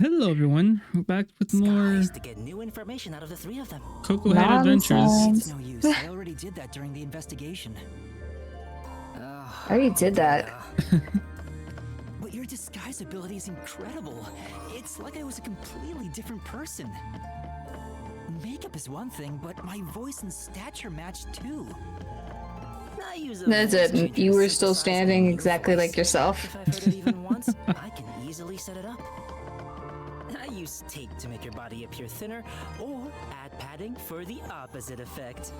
Hello everyone, we're back with more to get new information out of the three of them. Kokohead Adventures. It's no use. I already did that during the investigation. I already did that. But your disguise ability is incredible. It's like I was a completely different person. Makeup is one thing, but my voice and stature match too. That's it. You were still standing exactly like yourself. If I've heard it even once, I can easily set it up. I use tape to make your body appear thinner, or add padding for the opposite effect.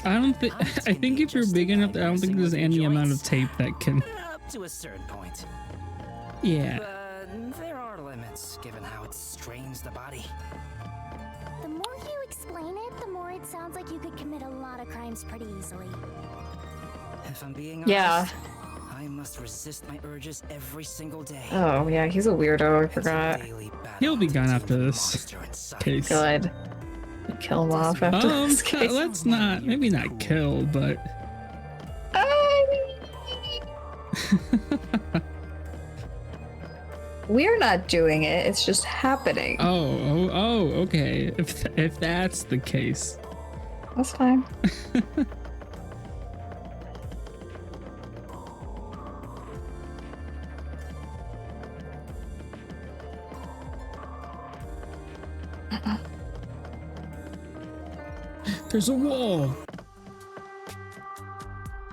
I think if you're big enough, I don't think there's any amount of tape that can. Up to a certain point. Yeah. But there are limits, given how it strains the body. The more you explain it, the more it sounds like you could commit a lot of crimes pretty easily. If I'm being honest, Yeah. I must resist my urges every single day. Oh, yeah, he's a weirdo. I forgot. He'll be gone after this case. Good. Kill him off after this case. Let's not, maybe not kill, but We're not doing it. It's just happening. oh, okay. If that's the case, That's fine. there's a wall.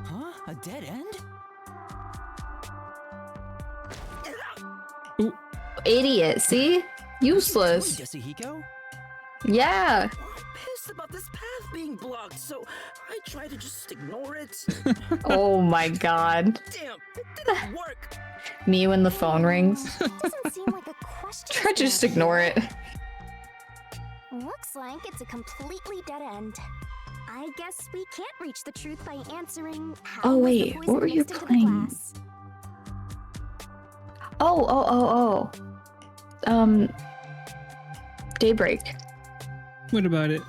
Huh? A dead end? Idiot, see? Useless. Yasuhiko? Yeah. I'm pissed about this path being blocked, so I try to just ignore it. Oh my god. Damn, it didn't work. Me when the phone rings. Doesn't seem like a question. Try to just ignore it. Looks like it's a completely dead end. I guess we can't reach the truth by answering how Oh, was the wait, poison what were you mixed into the playing? glass? Oh. Daybreak. What about it?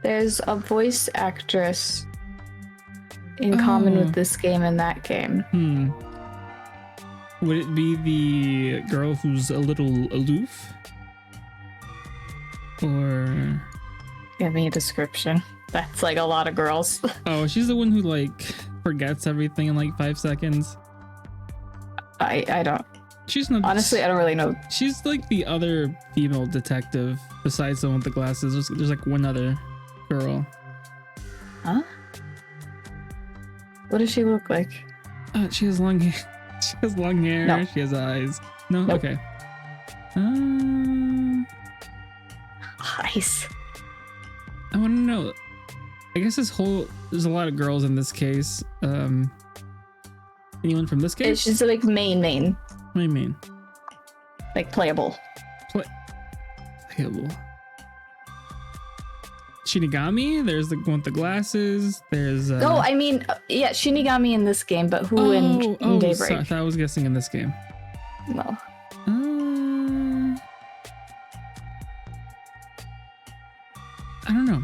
There's a voice actress in common Oh. with this game and that game. Would it be the girl who's a little aloof? Or Give me a description. That's like a lot of girls. oh, she's the one who like forgets everything in like 5 seconds. I don't. She's not Honestly, I don't really know. She's like the other female detective besides the one with the glasses. There's like one other girl. Huh? What does she look like? She has long hair. She has long hair. No. She has eyes. No? Nope. Okay. Eyes. I want to know. I guess there's a lot of girls in this case. Anyone from this It's case? just like main. What do you mean? Like playable. Playable. Shinigami? There's the one with the glasses. There's No, I mean, yeah, Shinigami in this game, but who in Daybreak? So I thought I was guessing in this game. No. I don't know.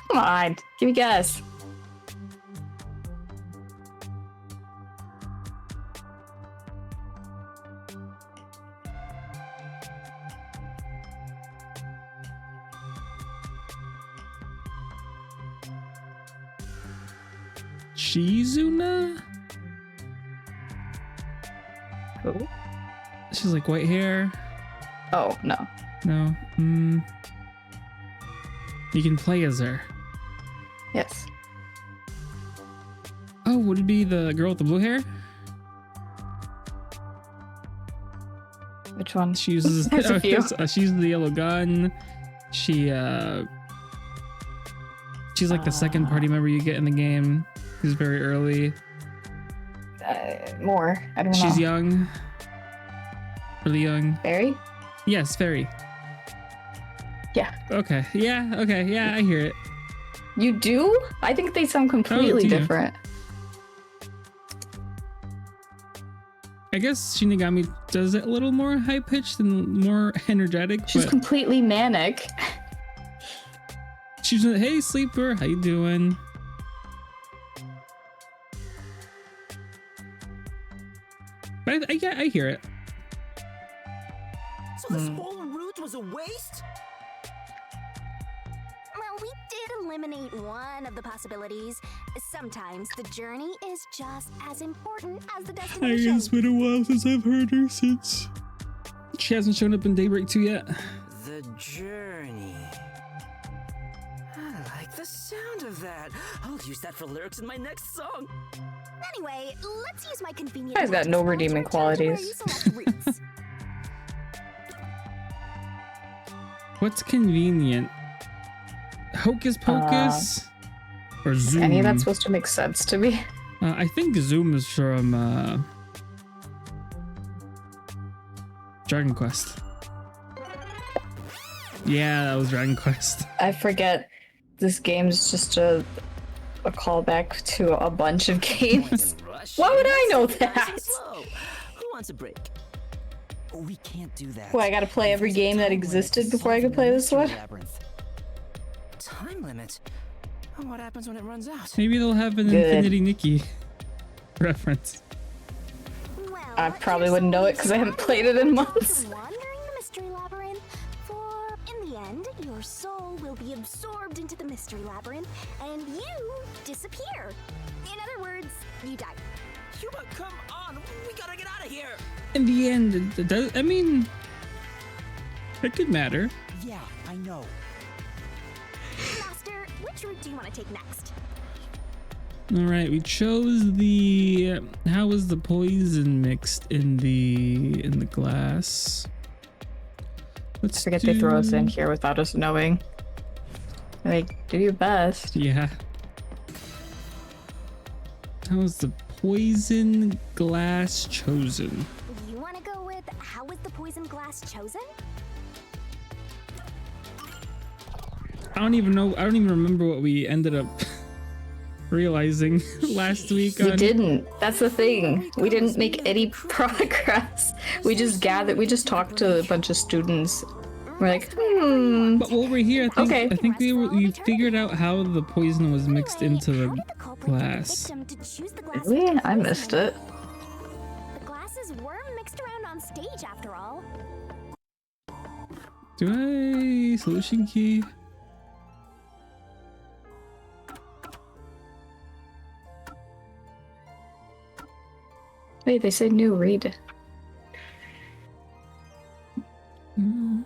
Come on, give me a guess. Shizuna? Who? She's like white hair. Oh, no. No. You can play as her. Yes. Oh, would it be the girl with the blue hair? Which one? She uses There's a few. she uses the yellow gun. She's like the second party member you get in the game. She's very early. More. I don't know. She's young. Really young. Barry? Yes, very. Yeah. Okay. Yeah. Okay. Yeah, I hear it. You do? I think they sound completely do you? different. I guess Shinigami does it a little more high pitched and more energetic. She's but completely manic. she's like, hey, sleeper, how you doing? But yeah, I hear it. So this whole route was a waste? Well, we did eliminate one of the possibilities. Sometimes the journey is just as important as the destination. It's been a while since I've heard her since. She hasn't shown up in Daybreak 2 yet. The journey. I like the sound of that. I'll use that for lyrics in my next song. Anyway, let's use my convenient. Guy's got no redeeming qualities. What's convenient? Hocus Pocus? Or Zoom? Any of that's supposed to make sense to me. I think Zoom is from Dragon Quest. Yeah, that was Dragon Quest. I forget this game's just a callback to a bunch of games. Why would I know that? Who wants a break? We can't do that. Well, I gotta play every game that existed before I could play this one? Time limit? What happens when it runs out? Maybe they'll have an Good. Infinity Nikki reference. Well, I probably wouldn't know it because I haven't played it in months. Wandering the Mystery Labyrinth, for in the end, your soul will be absorbed into the Mystery Labyrinth, and you disappear. In other words, you die. Yuma, come on! We gotta get out of here! In the end, it does, I mean, it could matter. Yeah, I know. Master, which route do you want to take next? All right, we chose the. How was the poison mixed in the glass? Let's I forget they throw us in here without us knowing. Like, do your best. Yeah. How was the poison glass chosen? You want to go with how was the poison glass chosen? I don't even know. I don't even remember what we ended up realizing last week. We didn't. That's the thing. We didn't make any progress. We just talked to a bunch of students. We're like, But while we're here, I think we figured out how the poison was mixed into the glass. Really? I missed it. The glasses were mixed around on stage after all. Do I solution key? Wait, they say new read. Mm.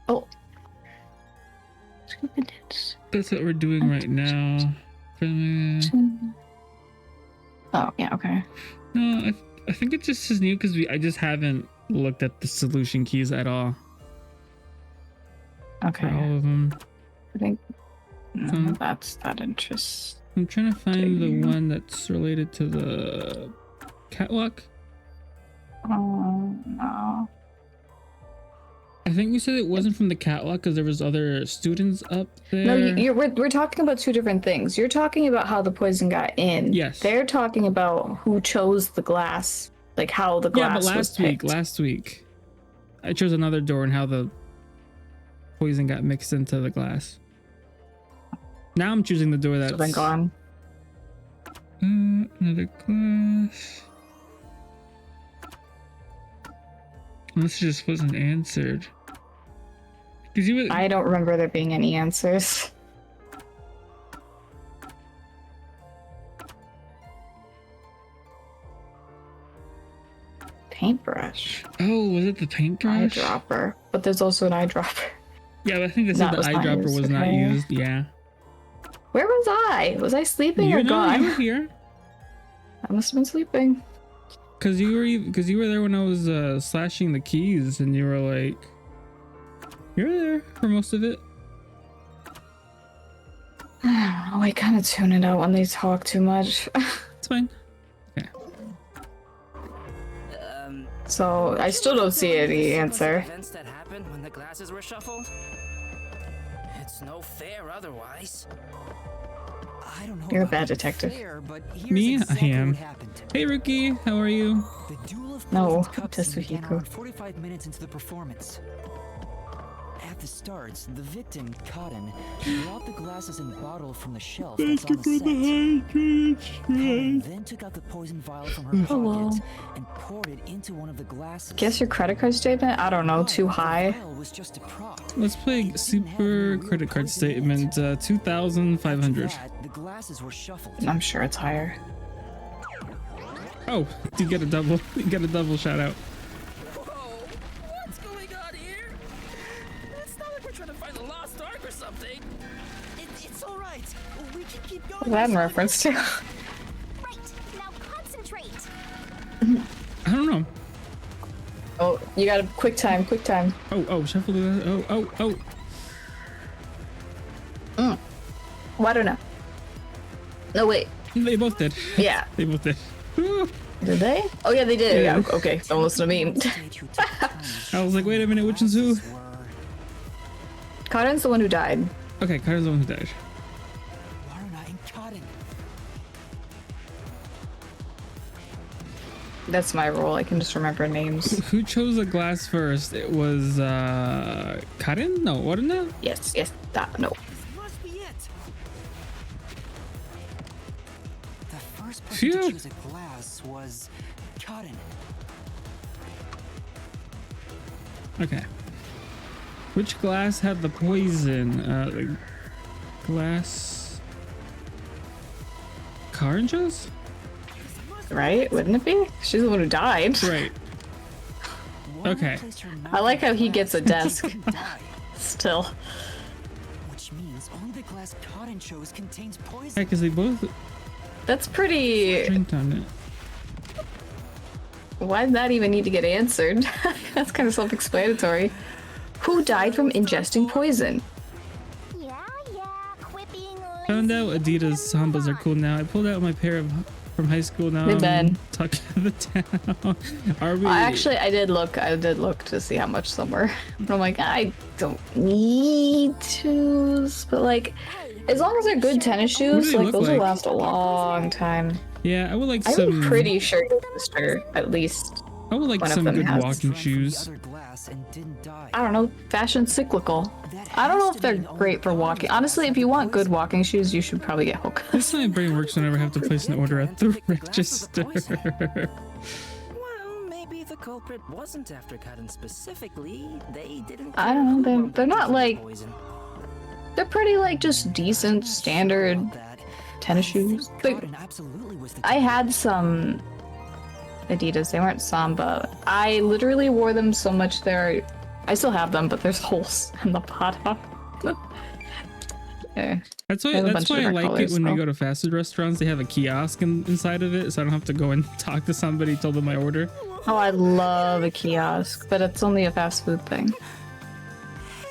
Oh. That's what we're doing right now. Oh, yeah, okay. No, I think it just is new because I just haven't looked at the solution keys at all. Okay. For all of them. I think that's that interest. I'm trying to find the one that's related to the catwalk. Oh, no. I think we said it wasn't from the catwalk because there was other students up there. No, we're talking about two different things. You're talking about how the poison got in. Yes. They're talking about who chose the glass, like how the glass was picked. last week, I chose another door and how the poison got mixed into the glass. Now I'm choosing the door that's been gone. Another glass. This just wasn't answered. I don't remember there being any answers. Paintbrush. Oh, was it the paintbrush? Eyedropper. But there's also an eyedropper. Yeah, but I think they said the eyedropper was not used. Yeah. Where was I? Was I sleeping or gone? You were here. I must have been sleeping. Cause you were there when I was slashing the keys, and you were like, you're there for most of it. Oh, I kind of tune it out when they talk too much. It's fine. Okay. So I still don't see any answer. Events that happened when the glasses were shuffled. It's no fair otherwise. I don't know. You're a bad detective. Me? I am. Hey, Rookie. How are you? The duel of No, cups just began Suhiko. around 45 minutes into the performance. At the start, the victim, Cotton, brought the glasses and bottle from the shelf that's on the set. Cotton then took out the poison vial from her pocket and poured it into one of the glasses. Guess your credit card statement? I don't know, too high. The vial was just a prop. Let's play super credit card statement. 2,500. The glasses were shuffled. I'm sure it's higher. Oh, you get a double. You get a double shout out. Whoa, what's going on here? It's not like we're trying to find the lost ark or something. It's all right. We can keep going. What's that in reference to? Right, now concentrate. I don't know. Oh, you got a quick time, quick time. Oh, shuffle the. Oh. Well, I don't know. No, wait. They both did. Yeah. They both did. Did they? Oh, yeah, they did. Yeah. Yeah. Okay, don't listen to me. I was like, wait a minute, which one's who? Cotton's the one who died. Okay, Carter's the one who died. Warna and Cotton. That's my role. I can just remember names. Who chose the glass first? It was Karen? No, wasn't it? Yes, that, no. This must be it. The first person Phew. to choose a glass was Cotton. Okay. Which glass had the poison? The glass. Karen chose? Right? Wouldn't it be? She's the one who died. Right. Warna Okay. placed her mouth I like how on the he gets a glass desk. and didn't die, Still. which means only the glass Cotton chose contains Yeah, poison. because they both That's pretty... drinked on it. Why did that even need to get answered? That's kind of self-explanatory. Who died from ingesting poison? Yeah, quit being lazy. Found out Adidas Sambas are cool now. I pulled out my pair of from high school now. They've been. Tuck in the town. Are we? Actually, I did look to see how much some were. But I'm like, I don't need shoes. But like, as long as they're good tennis What do shoes, they like look those will like? last a long time. Yeah, I would like some. I'm pretty sure your sister, at least. I would like one of some them good has- walking Drank from the shoes. other glass and didn't die. I don't know, fashion cyclical. I don't know if they're great for walking. Honestly, if you want good walking shoes, you should probably get Hoka. That's how my brain works whenever I have to place an order at the register. Well, maybe the culprit wasn't after Cotton specifically. They didn't. I don't know, they're not like, Poison. they're pretty like just decent, standard tennis shoes. Like, Cotton absolutely was the I had some Adidas, they weren't Samba. I literally wore them so much I still have them, but there's holes in the bottom. Yeah. That's They why. have a That's bunch of why I different like colors, it when we though. go to fast food restaurants. They have a kiosk inside of it, so I don't have to go and talk to somebody, tell them my order. Oh, I love a kiosk, but it's only a fast food thing.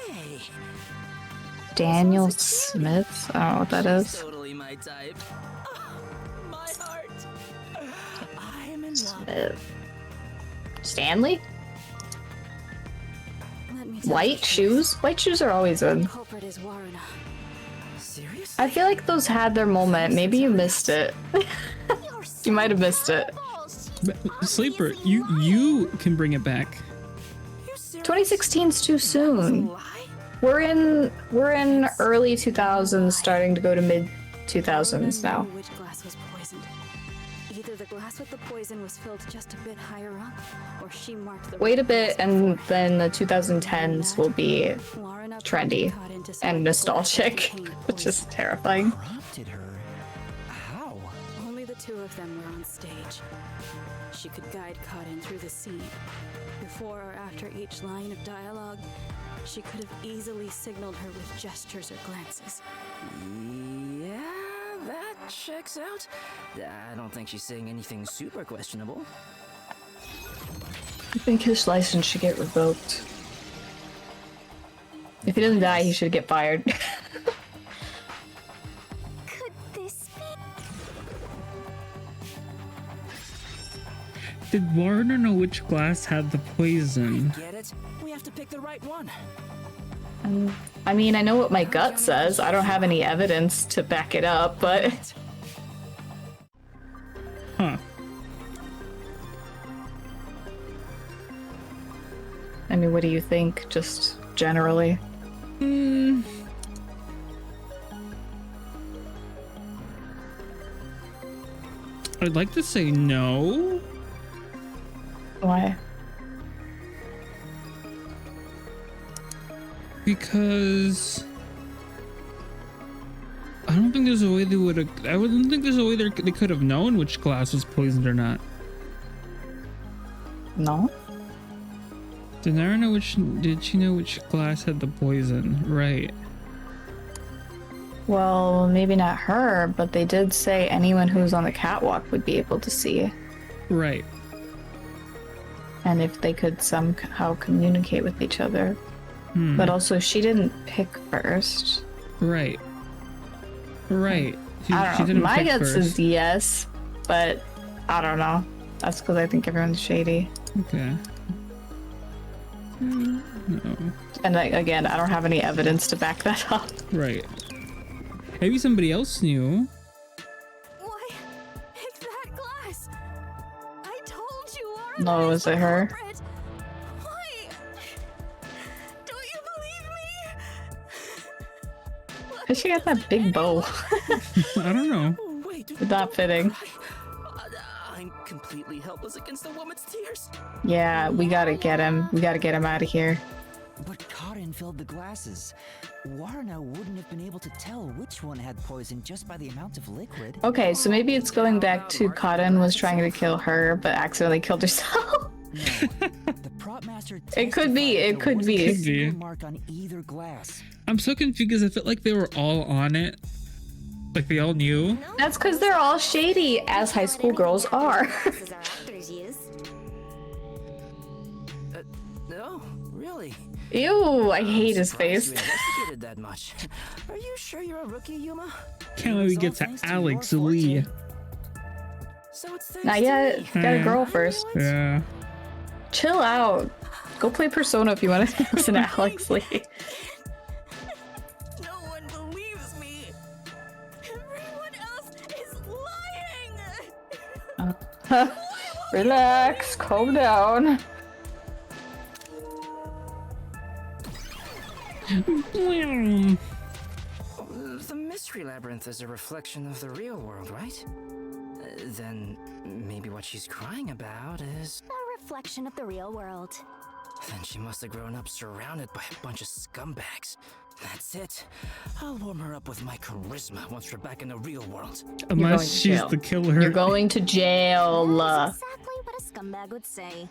Hey, Daniel Smith? I don't know what that is. totally my type. My heart. I'm in love. Smith. Stanley? Let me tell White shoes? White shoes are always The good. culprit is Warna. Seriously? I feel like those had their moment. Maybe you missed it. You might have missed it. Sleeper, you can bring it back. 2016's too soon. We're in early 2000s, starting to go to mid 2000s now. Which glass was poisoned? Either the glass with the poison was filled just a bit higher up, or she marked the. Wait a bit, and then the 2010s will be trendy and nostalgic, which is terrifying. prompted her. How? Only the two of them were on stage. She could guide Cotton through the scene. Before or after each line of dialogue, she could have easily signaled her with gestures or glances. Yeah, that checks out. I don't think she's saying anything super questionable. I think his license should get revoked. If he doesn't die, he should get fired. Could this be? Did Warner know which glass had the poison? Get it? We have to pick the right one. I mean, I know what my gut says. I don't have any evidence to back it up, but Huh. I mean, what do you think, just generally? I'd like to say no. Why? Because I don't think there's a way they would have. I wouldn't think there's a way they could have known which glass was poisoned or not. No. Did Nara know which? Did she know which glass had the poison? Right. Well, maybe not her, but they did say anyone who was on the catwalk would be able to see. Right. And if they could somehow communicate with each other. But also, she didn't pick first. Right. Right. I don't know. My guess is yes, but I don't know. That's because I think everyone's shady. Okay. No. And again, I don't have any evidence to back that up. Right. Maybe somebody else knew. Why? Pick that glass. I told you already. No, was it her? Why? Don't you believe me? Why she got that big bow? I don't know. Oh, wait, It's not fitting. I'm completely helpless against the woman's tears. Yeah, we gotta get him. We gotta get him out of here. But Karin filled the glasses. Warna wouldn't have been able to tell which one had poison just by the amount of liquid. Okay, so maybe it's going back to Cotton was trying to kill her, but accidentally killed herself. No, the prop master It could be, it could be. testified Could there be. wasn't a mark on either glass. I'm so confused because I felt like they were all on it. Like they all knew. That's because they're all shady, as high school girls are. No, really. Ew, I hate his face. You investigated that much. Are you sure you're a rookie, Yuma? Can't wait we get to Alex Lee. So it's thanks Not to yet. me. Got a girl first. Yeah. Chill out. Go play Persona if you want to listen to Alex Lee. No one believes me. Everyone else is lying. Relax, calm down. The Mystery Labyrinth is a reflection of the real world, right? Then maybe what she's crying about is... A reflection of the real world. Then she must have grown up surrounded by a bunch of scumbags. That's it. I'll warm her up with my charisma once we're back in the real world. going Unless to she's jail. the killer. You're going to jail. That's exactly what a scumbag would say.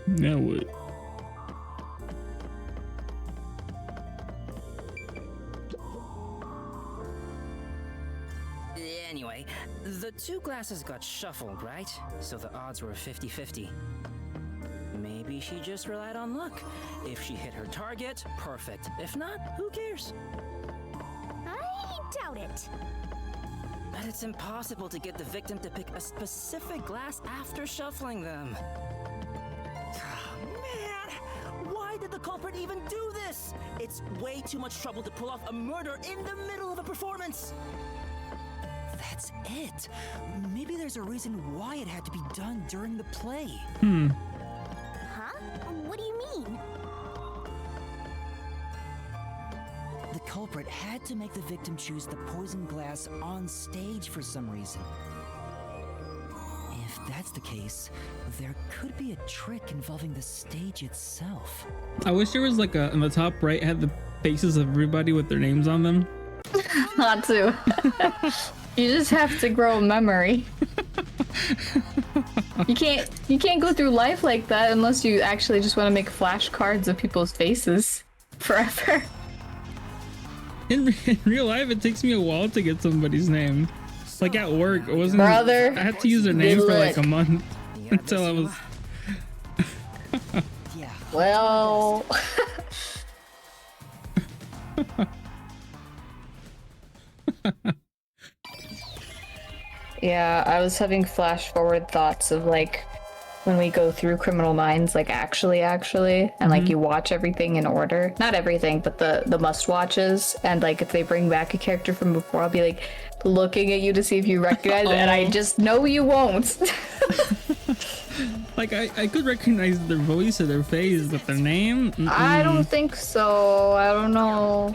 Now what? Anyway, the two glasses got shuffled, right? So the odds were 50-50. Maybe she just relied on luck. If she hit her target, perfect. If not, who cares? I doubt it. But it's impossible to get the victim to pick a specific glass after shuffling them. Man, why did the culprit even do this? It's way too much trouble to pull off a murder in the middle of a performance. That's it. Maybe there's a reason why it had to be done during the play. Huh? What do you mean? The culprit had to make the victim choose the poison glass on stage for some reason. If that's the case, there could be a trick involving the stage itself. I wish there was like a in the top right had the faces of everybody with their names on them. Not to. You just have to grow a memory. You can't go through life like that unless you actually just want to make flashcards of people's faces forever. In real life, it takes me a while to get somebody's name. Like at work, it wasn't. Brother, I had to use their name for like a look. month until I was. Yeah. Well, yeah, I was having flash forward thoughts of like when we go through Criminal Minds, like actually, and like you watch everything in order. Not everything, but the must watches. And like if they bring back a character from before, I'll be like looking at you to see if you recognize it, and I just know you won't. Like I could recognize their voice or their face, but their name? I don't think so. I don't know.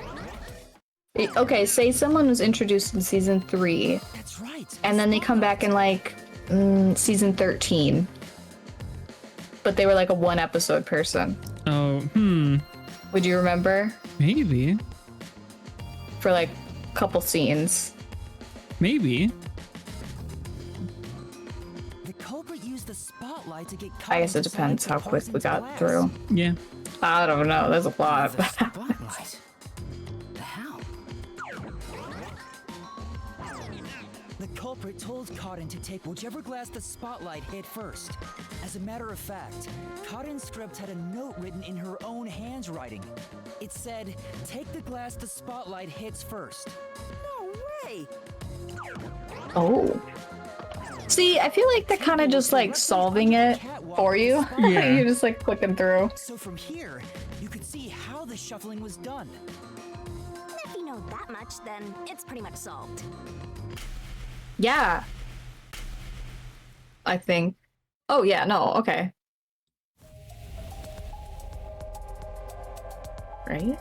Okay, say someone was introduced in season 3, That's right. and then they come back in like season 13, but they were like a 1-episode person. Oh, Would you remember? maybe. For like a couple scenes. Maybe. The culprit used the spotlight to get I guess it depends how quick we got through. Yeah. I don't know. There's a lot. The spotlight. How? The culprit told Cotton to take whichever glass the spotlight hit first. As a matter of fact, Cotton's script had a note written in her own handwriting. It said, "Take the glass the spotlight hits first." No way! Oh. See, I feel like they're kind of just like solving it for you. Yeah. You're just like clicking through. So from here, you could see how the shuffling was done. If you know that much, then it's pretty much solved. Yeah. I think. Oh, yeah, no, okay. Right?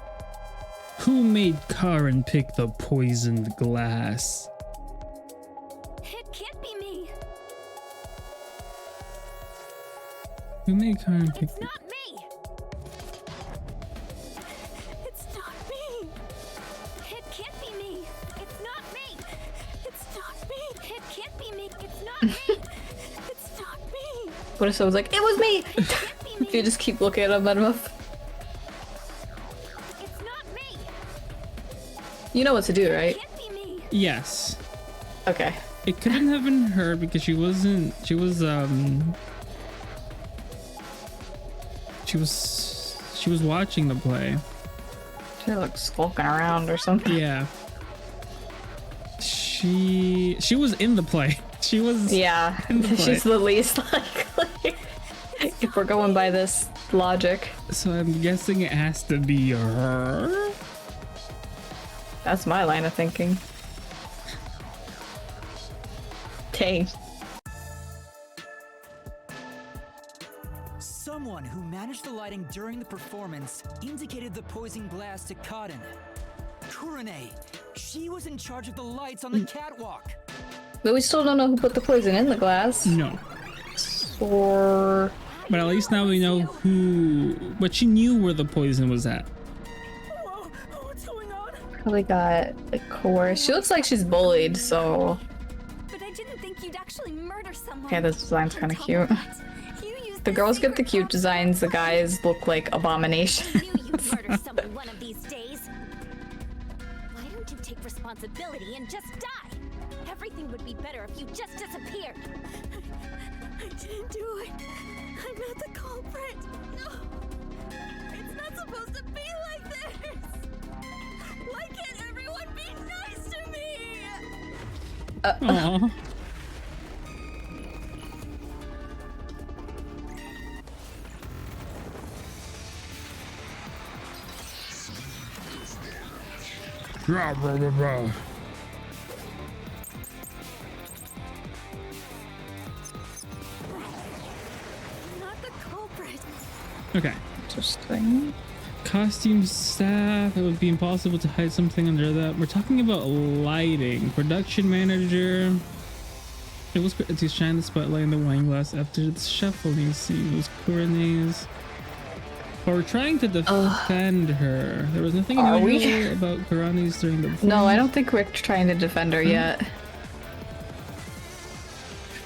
Who made Karen pick the poisoned glass? It can't be me. Who made Karen pick It's not me. It's not me. It can't be me. It's not me. It's not me. It can't be me. It's not me. It's not me. What if someone's like, it was me? It can't be me. If you just keep looking at them enough. It's not me. You know what to do, right? It can't be me. Yes. Okay. It couldn't have been her because she was watching the play. She looks skulking around or something. Yeah. She was in the play. She was Yeah, in the play. she's the least likely. If we're going by this logic. So I'm guessing it has to be her. That's my line of thinking. Dang. Someone who managed the lighting during the performance indicated the poison glass to Cotton. Kurane. She was in charge of the lights on the catwalk. But we still don't know who put the poison in the glass. No. Or... But at least now we know who. But she knew where the poison was at. Whoa, what's going on? Probably got coerced. She looks like she's bullied, so... But I didn't think you'd actually murder someone. Okay, this design's kind of On top cute. that, you used The girls get the secret cute code. designs, the guys look like I abominations. knew you'd murder someone one of these days. Why don't you take responsibility and just die? Everything would be better if you just disappeared. I didn't do it. I'm not the culprit. No. It's not supposed to be like this. Why can't everyone be nice to me? Aww. I'm not the culprit. Okay. Interesting. Costume staff. It would be impossible to hide something under that. We're talking about lighting. Production manager. It was to shine the spotlight in the wine glass after the shuffling scene. It was Kurane's. But we're trying to defend her. There was nothing Are we? unusual about Kurane's during the No, I don't think we're trying to defend her yet.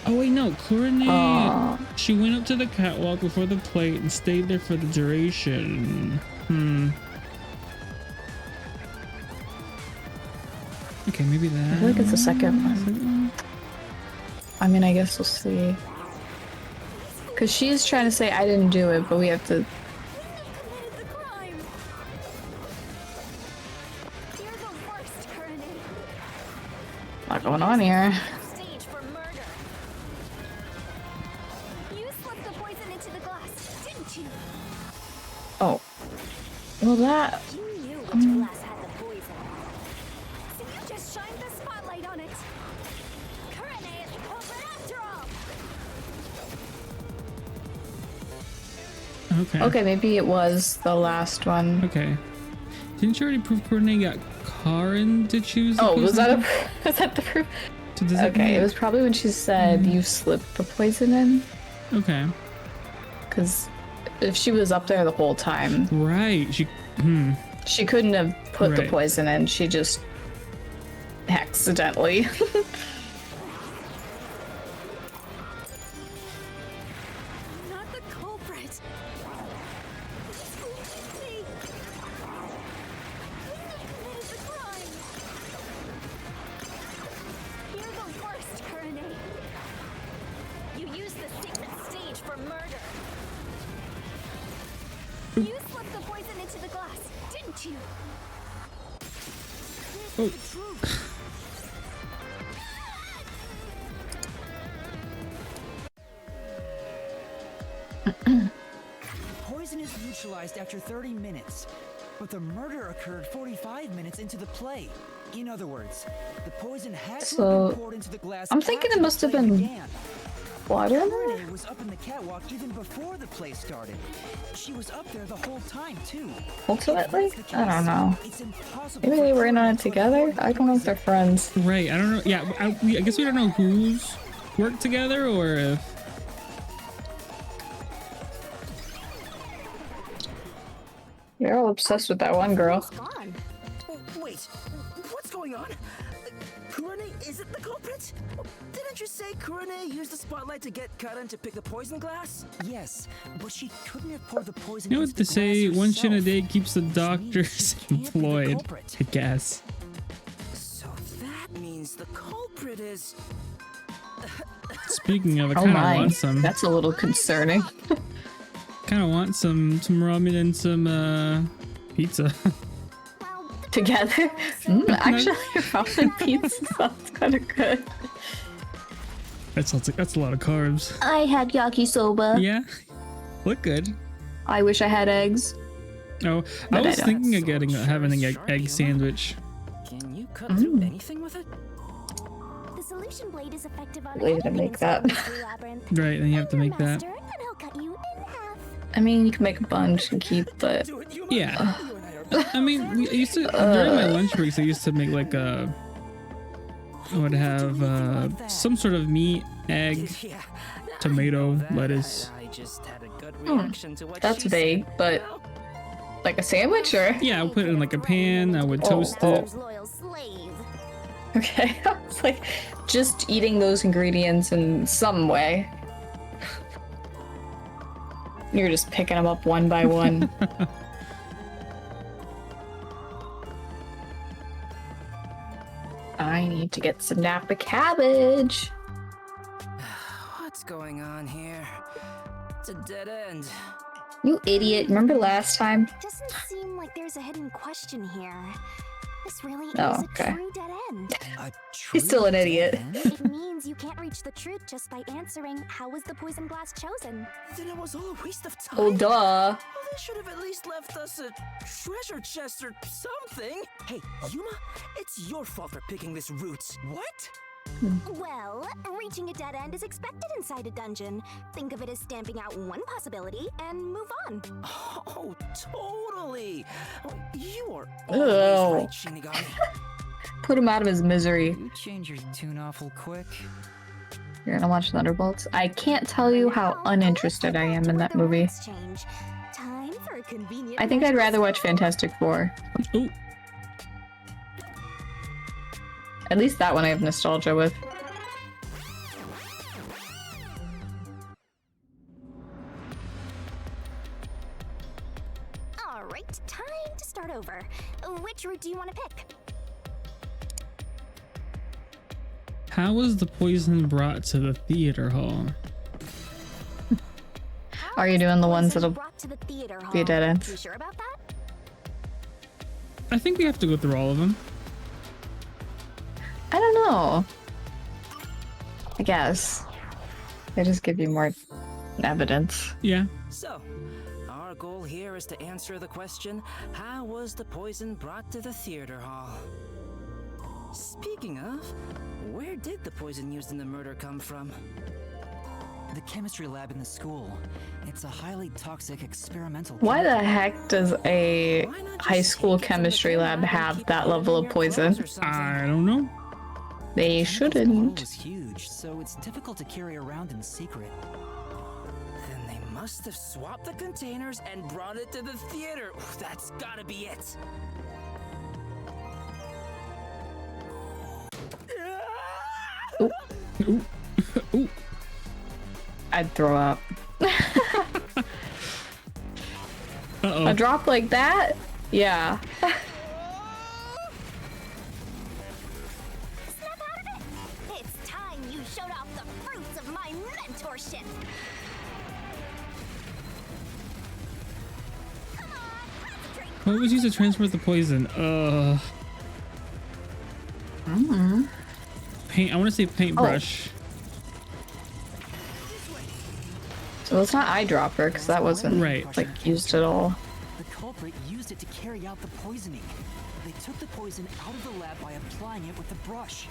Oh wait, no. Kurane. Aw. She went up to the catwalk before the plate and stayed there for the duration. Okay, maybe that. I feel like it's the second one. I mean, I guess we'll see. Because she's trying to say I didn't do it, but we have to... Committed the crime. You're the worst, Kurane. What's going on here? Stage for murder. You slipped the poison into the glass, didn't you? Oh. Well, that... You knew which glass had the poison. So you just shined the spotlight on it. Kurane is the culprit after all. Okay. Okay, maybe it was the last one. Okay. Didn't you already prove Courtney got Karin to choose? the Oh, was poison? was that the proof? So does Okay, it was probably when she said you slipped the poison in. Okay. Because if she was up there the whole time, Right. she couldn't have put the Right. poison in. She just accidentally. Not the culprit. Me. Committed the crime. Here goes first, Kanai. You used the secret stage for murder. You slipped the poison into the glass, didn't you? Oh. Poison is neutralized after 30 minutes, but the murder occurred 45 minutes into the play. In other words, the poison had to have So, been poured into the glass. I'm thinking after it must the have play been began. water in there? Courtney was up in the catwalk even before the play started. She was up there the whole time too. Ultimately? If that's the I don't case, know. It's impossible Maybe for they were in on Courtney it to have together? poured the I don't know if poison. they're friends. Right. I don't know. Yeah. I guess we don't know who's worked together or if. You're all obsessed with that one girl. It's gone. Wait, what's going on? Kurane isn't the culprit? Didn't you say Kurane used the spotlight to get Karan to pick the poison glass? Yes, but she couldn't have poured the poison You know into what the to say? glass One chin a herself. day keeps the Which means doctors she can't be the employed. culprit. I guess. So that means the culprit is... Speaking of, I Oh kind of my, want some. that's a little concerning. Kind of want some ramen and some pizza. Well, the Together? Actually, ramen pizza sounds kind of good. That sounds like that's a lot of carbs. I had yakisoba. Yeah. Look good. I wish I had eggs. Oh, But I I was don't. thinking of So getting sure having an is egg sharp, sandwich. Can you cut through anything with it? The solution blade is effective on Way to anything make inside that. Mystery Labyrinth. Right, then you have to Your make that. master, and he'll cut you in half. I mean, you can make a bunch and keep, but Do it, Yuma. Yeah. You and I are I mean, I used to during my lunch breaks. I used to make like a. I would have some sort of meat, egg, Yeah. tomato, That, lettuce. I just had a good reaction to what that's she vague, said. but like a sandwich or? Yeah, I would put it in like a pan. I would Oh, toast oh. it. Master's loyal slave. Okay, it's like just eating those ingredients in some way. You're just picking them up one by one. I need to get some Napa cabbage. What's going on here? It's a dead end. You idiot. Remember last time? Doesn't seem like there's a hidden question here. This really Oh, is a okay. true dead end. He's still an idiot. It means you can't reach the truth just by answering how was the poison glass chosen. Then it was all a waste of time. Oh, duh. Well, they should have at least left us a treasure chest or something. Hey, Yuma, it's your fault for picking this route. What? Well, reaching a dead end is expected inside a dungeon. Think of it as stamping out one possibility and move on. Oh, totally. You are Ew. always right, Shinigami. Put him out of his misery. You change your tune awful quick. You're gonna watch Thunderbolts? I can't tell you how uninterested I am in that movie. Change. Time for a convenient I think I'd rather watch Fantastic Four. Oh, At least that one I have nostalgia with. All right, time to start over. Which route do you want to pick? how was the poison brought to the theater hall? Are you doing the ones Poison that'll brought to the theater hall. be a dead ends? You sure about that? I think we have to go through all of them. I don't know. I guess. They just give you more evidence. Yeah. So, our goal here is to answer the question, how was the poison brought to the theater hall? Speaking of, where did the poison used in the murder come from? The chemistry lab in the school. It's a highly toxic experimental. Why the heck does a Why not just high school sneak into the chemistry chem lab and have keep that it level in of your clothes poison? or something? I don't know. They The bottle shouldn't. was huge, so it's difficult to carry around in secret. Then they must have swapped the containers and brought it to the theater. Ooh, that's gotta be it. Ooh. Ooh. I'd throw up. Uh-oh. A drop like that? Yeah. Snap out of it! It's time you showed off the fruits of my mentorship! Come on, concentrate! What was used to transfer the poison? Paint. I want to say paintbrush. So it's not eyedropper, because that wasn't Right. like used at all. The culprit used it to carry out the poisoning. They took the poison out of the lab by applying it with the brush.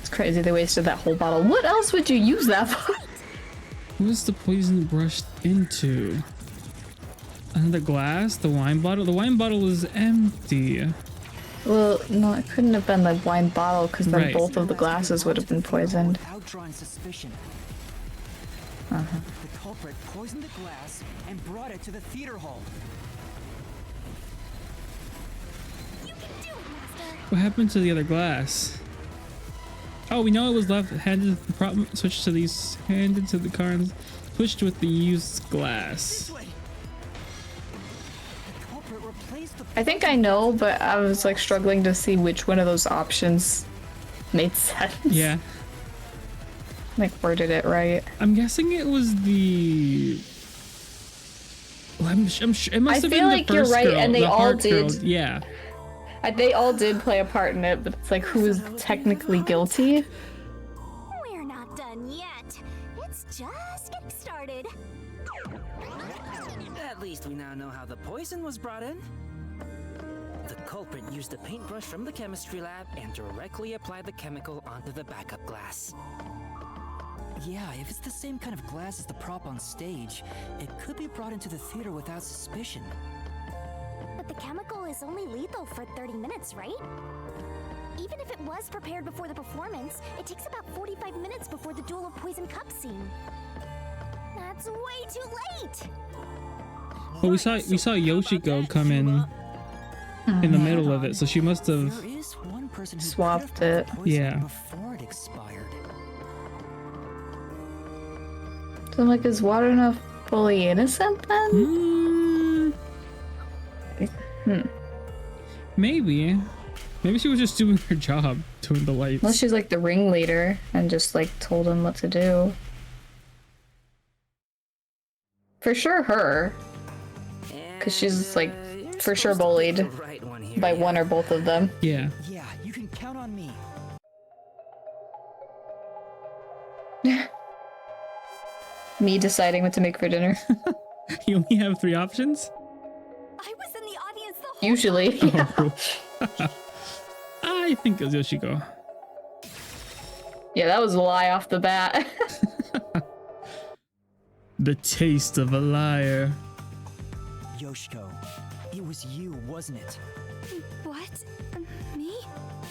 It's crazy they wasted that whole bottle. What else would you use that for? What was the poison brushed into? Another glass? The wine bottle? The wine bottle was empty. Well, no, it couldn't have been the wine bottle, because then Right. both of the glasses would have been poisoned. Without drawing suspicion. Uh-huh. The culprit poisoned the glass and brought it to the theater hall. You can do it, Master! What happened to the other glass? Oh, we know it was left handed the problem switched to these handed to the car and switched with the used glass. The culprit replaced the I think I know, but I was like struggling to see which one of those options made sense. Yeah. Like worded it right. I'm guessing it was the. Well, I'm sure it must I have feel been like the you're first right, girl, and they the all heart girl. did. Yeah. They all did play a part in it, but it's like who is technically guilty? We're not done yet. It's just getting started. At least we now know how the poison was brought in. The culprit used a paintbrush from the chemistry lab and directly applied the chemical onto the backup glass. Yeah, if it's the same kind of glass as the prop on stage, it could be brought into the theater without suspicion. But the chemical is only lethal for 30 minutes, right? Even if it was prepared before the performance, it takes about 45 minutes before the Duel of Poison Cup scene. That's way too late! Well, we saw Yoshiko come in the middle of it, so she must have. There is one person who Swapped could have it. brought the poison Yeah. before it expired. So I'm like, is Waruna fully innocent then? Maybe she was just doing her job, doing the lights. Unless she's like the ringleader and just like told him what to do. For sure her. Because she's like You're for sure supposed to pick bullied the right one here, by yeah. one or both of them. Yeah. Yeah, you can count on me. Me deciding what to make for dinner. You only have 3 options? I was in the audience the whole Usually. Yeah. Oh. I think it was Yoshiko. Yeah, that was a lie off the bat. The taste of a liar. Yoshiko, it was you, wasn't it? What? Me?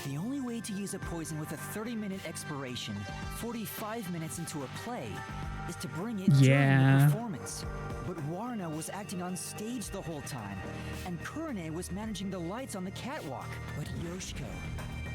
The only way to use a poison with a 30-minute expiration, 45 minutes into a play, is to bring it during Yeah. the performance. But Warna was acting on stage the whole time, and Kurane was managing the lights on the catwalk. But Yoshiko,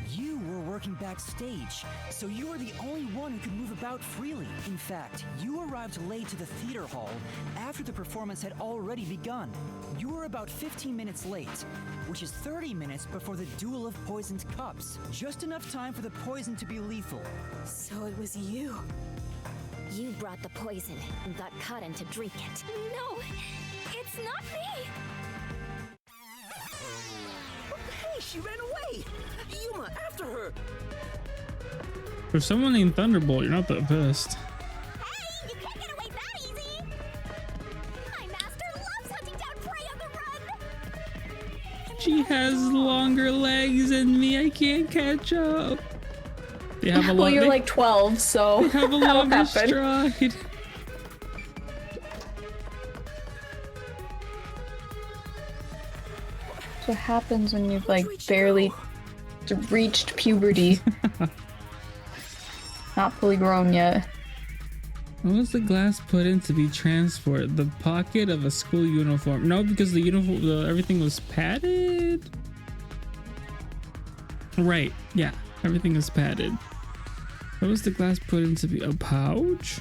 you were working backstage, so you were the only one who could move about freely. In fact, you arrived late to the theater hall after the performance had already begun. You were about 15 minutes late, which is 30 minutes before the Duel of Poisoned Cups. Just enough time for the poison to be lethal. So it was you. You brought the poison and got Kaden to drink it. No, it's not me. Hey, she ran away! Yuma, after her! For someone named Thunderbolt, you're not that pissed. Hey, you can't get away that easy! My master loves hunting down prey on the run! She has longer legs than me. I can't catch up. They have a lot. Well, you're they, like 12, so they have a that'll lot of happen. stride. What happens when you've like barely reached puberty? Not fully grown yet. What was the glass put in to be transported? The pocket of a school uniform. No, because the uniform, everything was padded. Right. Yeah, everything was padded. What was the glass put in to be a pouch?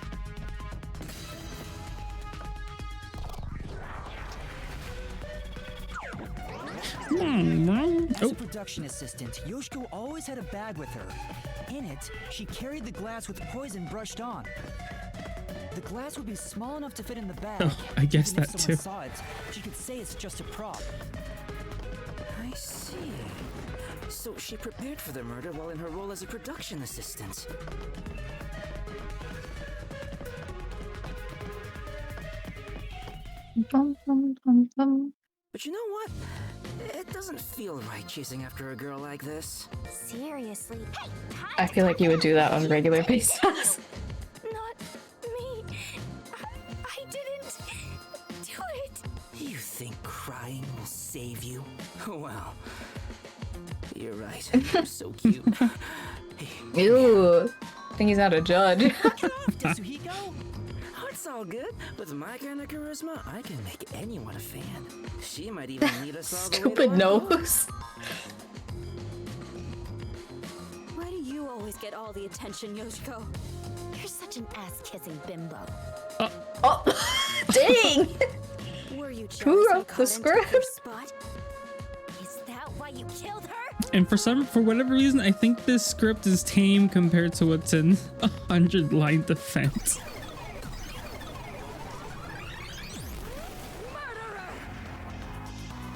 As a production assistant, Yoshiko always had a bag with her. In it, she carried the glass with poison brushed on. The glass would be small enough to fit in the bag. Oh, I guess Even that if too. someone saw it, she could say it's just a prop. I see. So she prepared for the murder while in her role as a production assistant. Bum, bum, bum, bum. But you know what? It doesn't feel right chasing after a girl like this. Seriously. Hey, I feel like you would do that on a regular basis. not me. I didn't do it. You think crying will save you? Well, you're right. You're so cute. Hey, Ew. I think he's not a judge. Tetsuhiko? oh, it's all good. With my kind of charisma, I can make anyone a fan. She might even lead us all the way to Stupid our goal. nose. Why do you always get all the attention, Yoshiko? You're such an ass-kissing bimbo. Oh, dang! Were you jealous Who when wrote the Cotton took her script? spot? Is that why you killed her? And for whatever reason, I think this script is tame compared to what's in 100-line defense.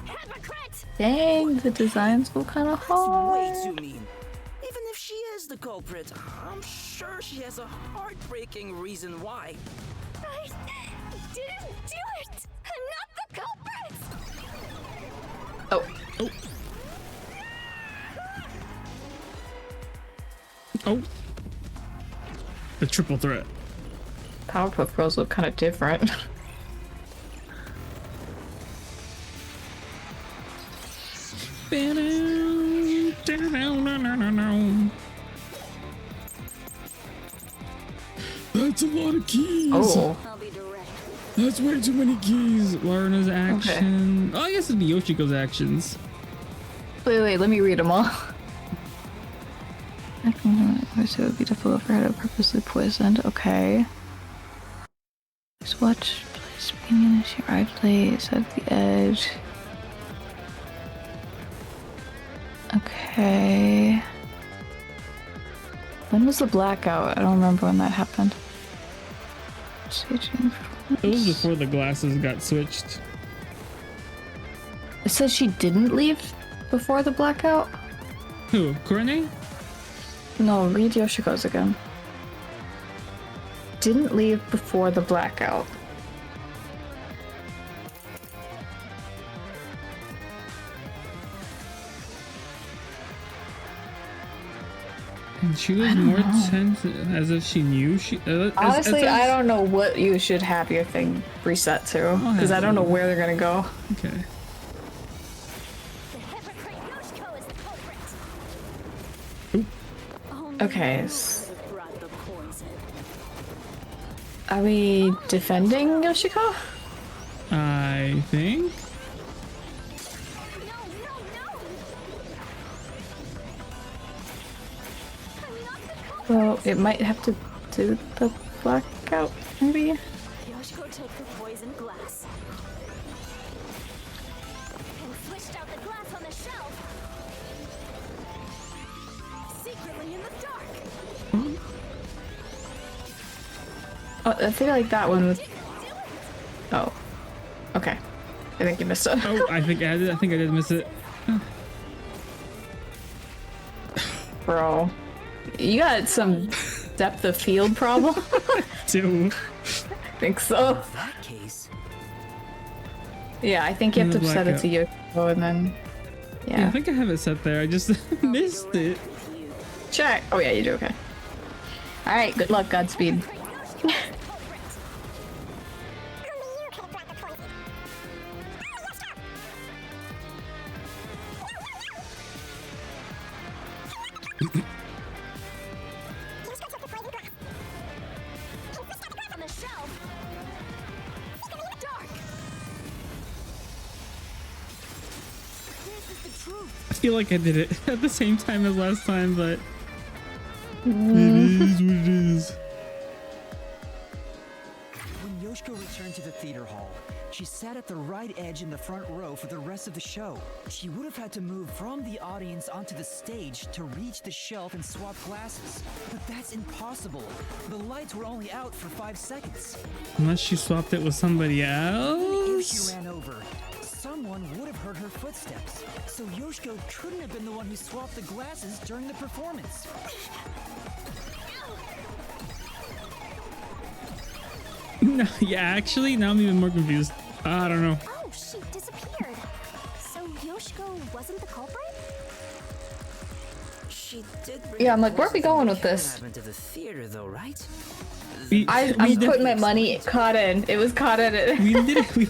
Hypocrite! Dang, the designs go kind of That's hard. way too mean. Even if she is the culprit, I'm sure she has a heartbreaking reason why. I didn't do it! I'm not the culprit! Oh, Oh. Oh. The triple threat. Powerpuff Girls look kind of different. That's a lot of keys. Oh, I'll be direct. That's way too many keys. Laruna's action. Oh, I guess it'd be Yoshiko's actions. wait, let me read them all. I wish it would be difficult for her to purposely poisoned. Okay. Just watch place beginning as she arrived late at the edge. Okay. When was the blackout? I don't remember when that happened. Staging It was before the glasses got switched. It says she didn't leave before the blackout? Who? Kurane? No, read Yoshiko's again. Didn't leave before the blackout. And she was more tense as if she knew she. Honestly, I don't know what you should have your thing reset to, because I don't know where they're gonna go. Okay. The hypocrite Yoshiko is the culprit! Only Okay, you could have brought the poison. are we defending Yoshiko? I think. No, no, no! I'm not the culprit! Well, it might have to do the blackout, maybe? Yoshiko took the poisoned glass. And switched out the glass on the shelf! Secretly in the dark! Oh, I feel like that one was. Oh. Okay. I think you missed it. Oh, I think I did miss it. Bro. You got some depth of field problem? Two. I think so. In that case, Yeah, I think you have And to the set it to Yoshiko and then. Yeah, I Yeah. think I have it set there. I just missed it. With you. Check. Oh yeah, you do okay. All right. Good luck. Godspeed. I feel like I did it at the same time as last time, but it is what it is. When Yoshiko returned to the theater hall, she sat at the right edge in the front row for the rest of the show. She would have had to move from the audience onto the stage to reach the shelf and swap glasses. But that's impossible. The lights were only out for 5 seconds. Unless she swapped it with somebody If she else. ran over, someone would have heard her footsteps. So Yoshiko couldn't have been the one who swapped the glasses during the performance. No, yeah, actually, now I'm even more confused. I don't know. Oh, she disappeared. So Yoshiko wasn't the culprit? She did Yeah, I'm like, where are we going with this? To the theater, though, right? I'm putting my money caught in. It was caught in it. We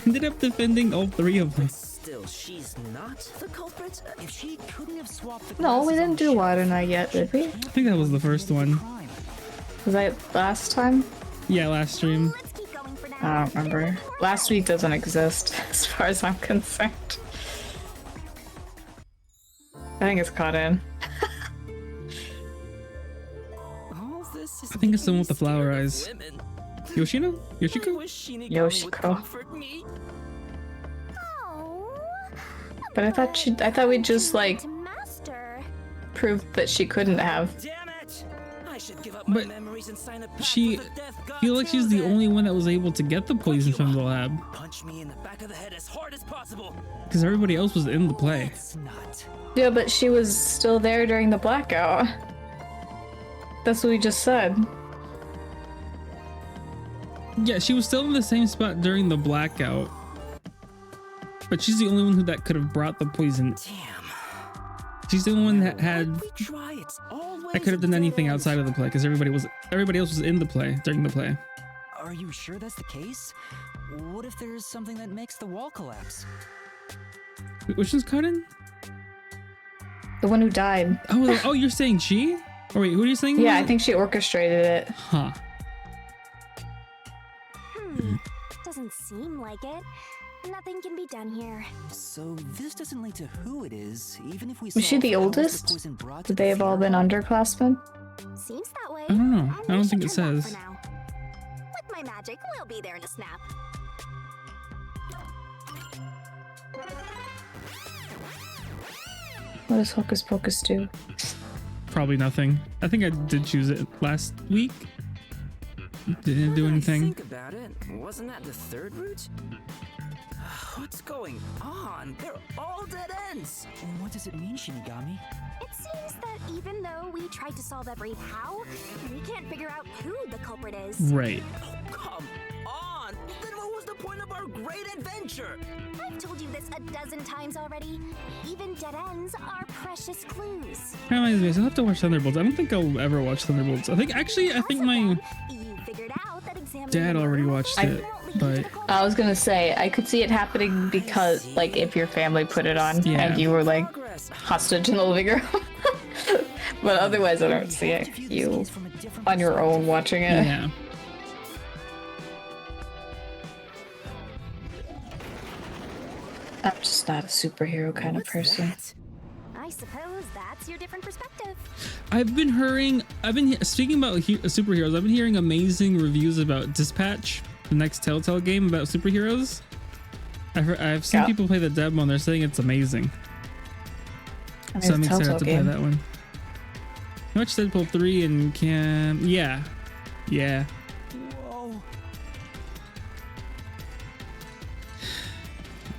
ended up defending all 3 of them. Still, she's not the culprit. If she couldn't have swapped the No, we glasses on didn't the do shelf, water night yet, did we? I think that was the first one. crime. Was that last time? Yeah, last stream. Let's keep going for now. I don't remember. Last week doesn't exist, as far as I'm concerned. I think it's caught in. All this is I think it's the one with the making me flower scared of eyes. women. Yoshino? I Yoshiko? wish Shinigami would Yoshiko. comfort me. Oh, But I thought we just like to master. proved that she couldn't have. Damn it! I should give up my But memories and sign a pact she with the death god feel like she's till the then. only one that was able to get the poison from the lab. Punch me in the back of the head as hard as possible. Because everybody else was in the play. It's not. Yeah, but she was still there during the blackout. That's what we just said. Yeah, she was still in the same spot during the blackout. But she's the only one that could have brought the poison. Damn. She's the only one that had We try. It's always that could have done anything dead outside of the play because everybody else was in the play during the play. Are you sure that's the case? What if there's something that makes the wall collapse? Which one's caught in? The one who died. Oh, you're saying she? Or wait, who are you saying? Yeah, was I it? think she orchestrated it. Huh. Doesn't seem like it. Nothing can be done here. So this doesn't lead to who it is, even if we. Was she solve the how oldest? poison brought to Did the they have all theater been hall. underclassmen? Seems that way. I don't know. I don't We think should it turn back says. for now. With my magic, we'll be there in a snap. What does Hocus Pocus do? Probably nothing. I think I did choose it last week. Didn't do Now that I anything. think about it, wasn't that the third route? What's going on? They're all dead ends. What does it mean, Shinigami? It seems that even though we tried to solve every how, we can't figure out who the culprit is. Right. Come on! Then what was the point of our great adventure? I've told you this a dozen times already. Even dead ends are precious clues. That reminds me, I'll have to watch Thunderbolts. I don't think I'll ever watch Thunderbolts. I think my You figured out that examining dad the already room watched won't it, lead to but the culprit. I was gonna say, I could see it happening because, like, if your family put it on Yeah. and you were, like, Progress. hostage in the living room. But otherwise, I don't see it. You on your own watching it. yeah. I'm just not a superhero kind of What's person. that? I suppose that's your different perspective. Speaking about superheroes, I've been hearing amazing reviews about Dispatch, the next Telltale game about superheroes. I've seen Yeah. people play the demo and they're saying it's amazing. I mean, So I'm it's a excited Telltale to play game. that one. I watched Deadpool 3 and yeah. Whoa.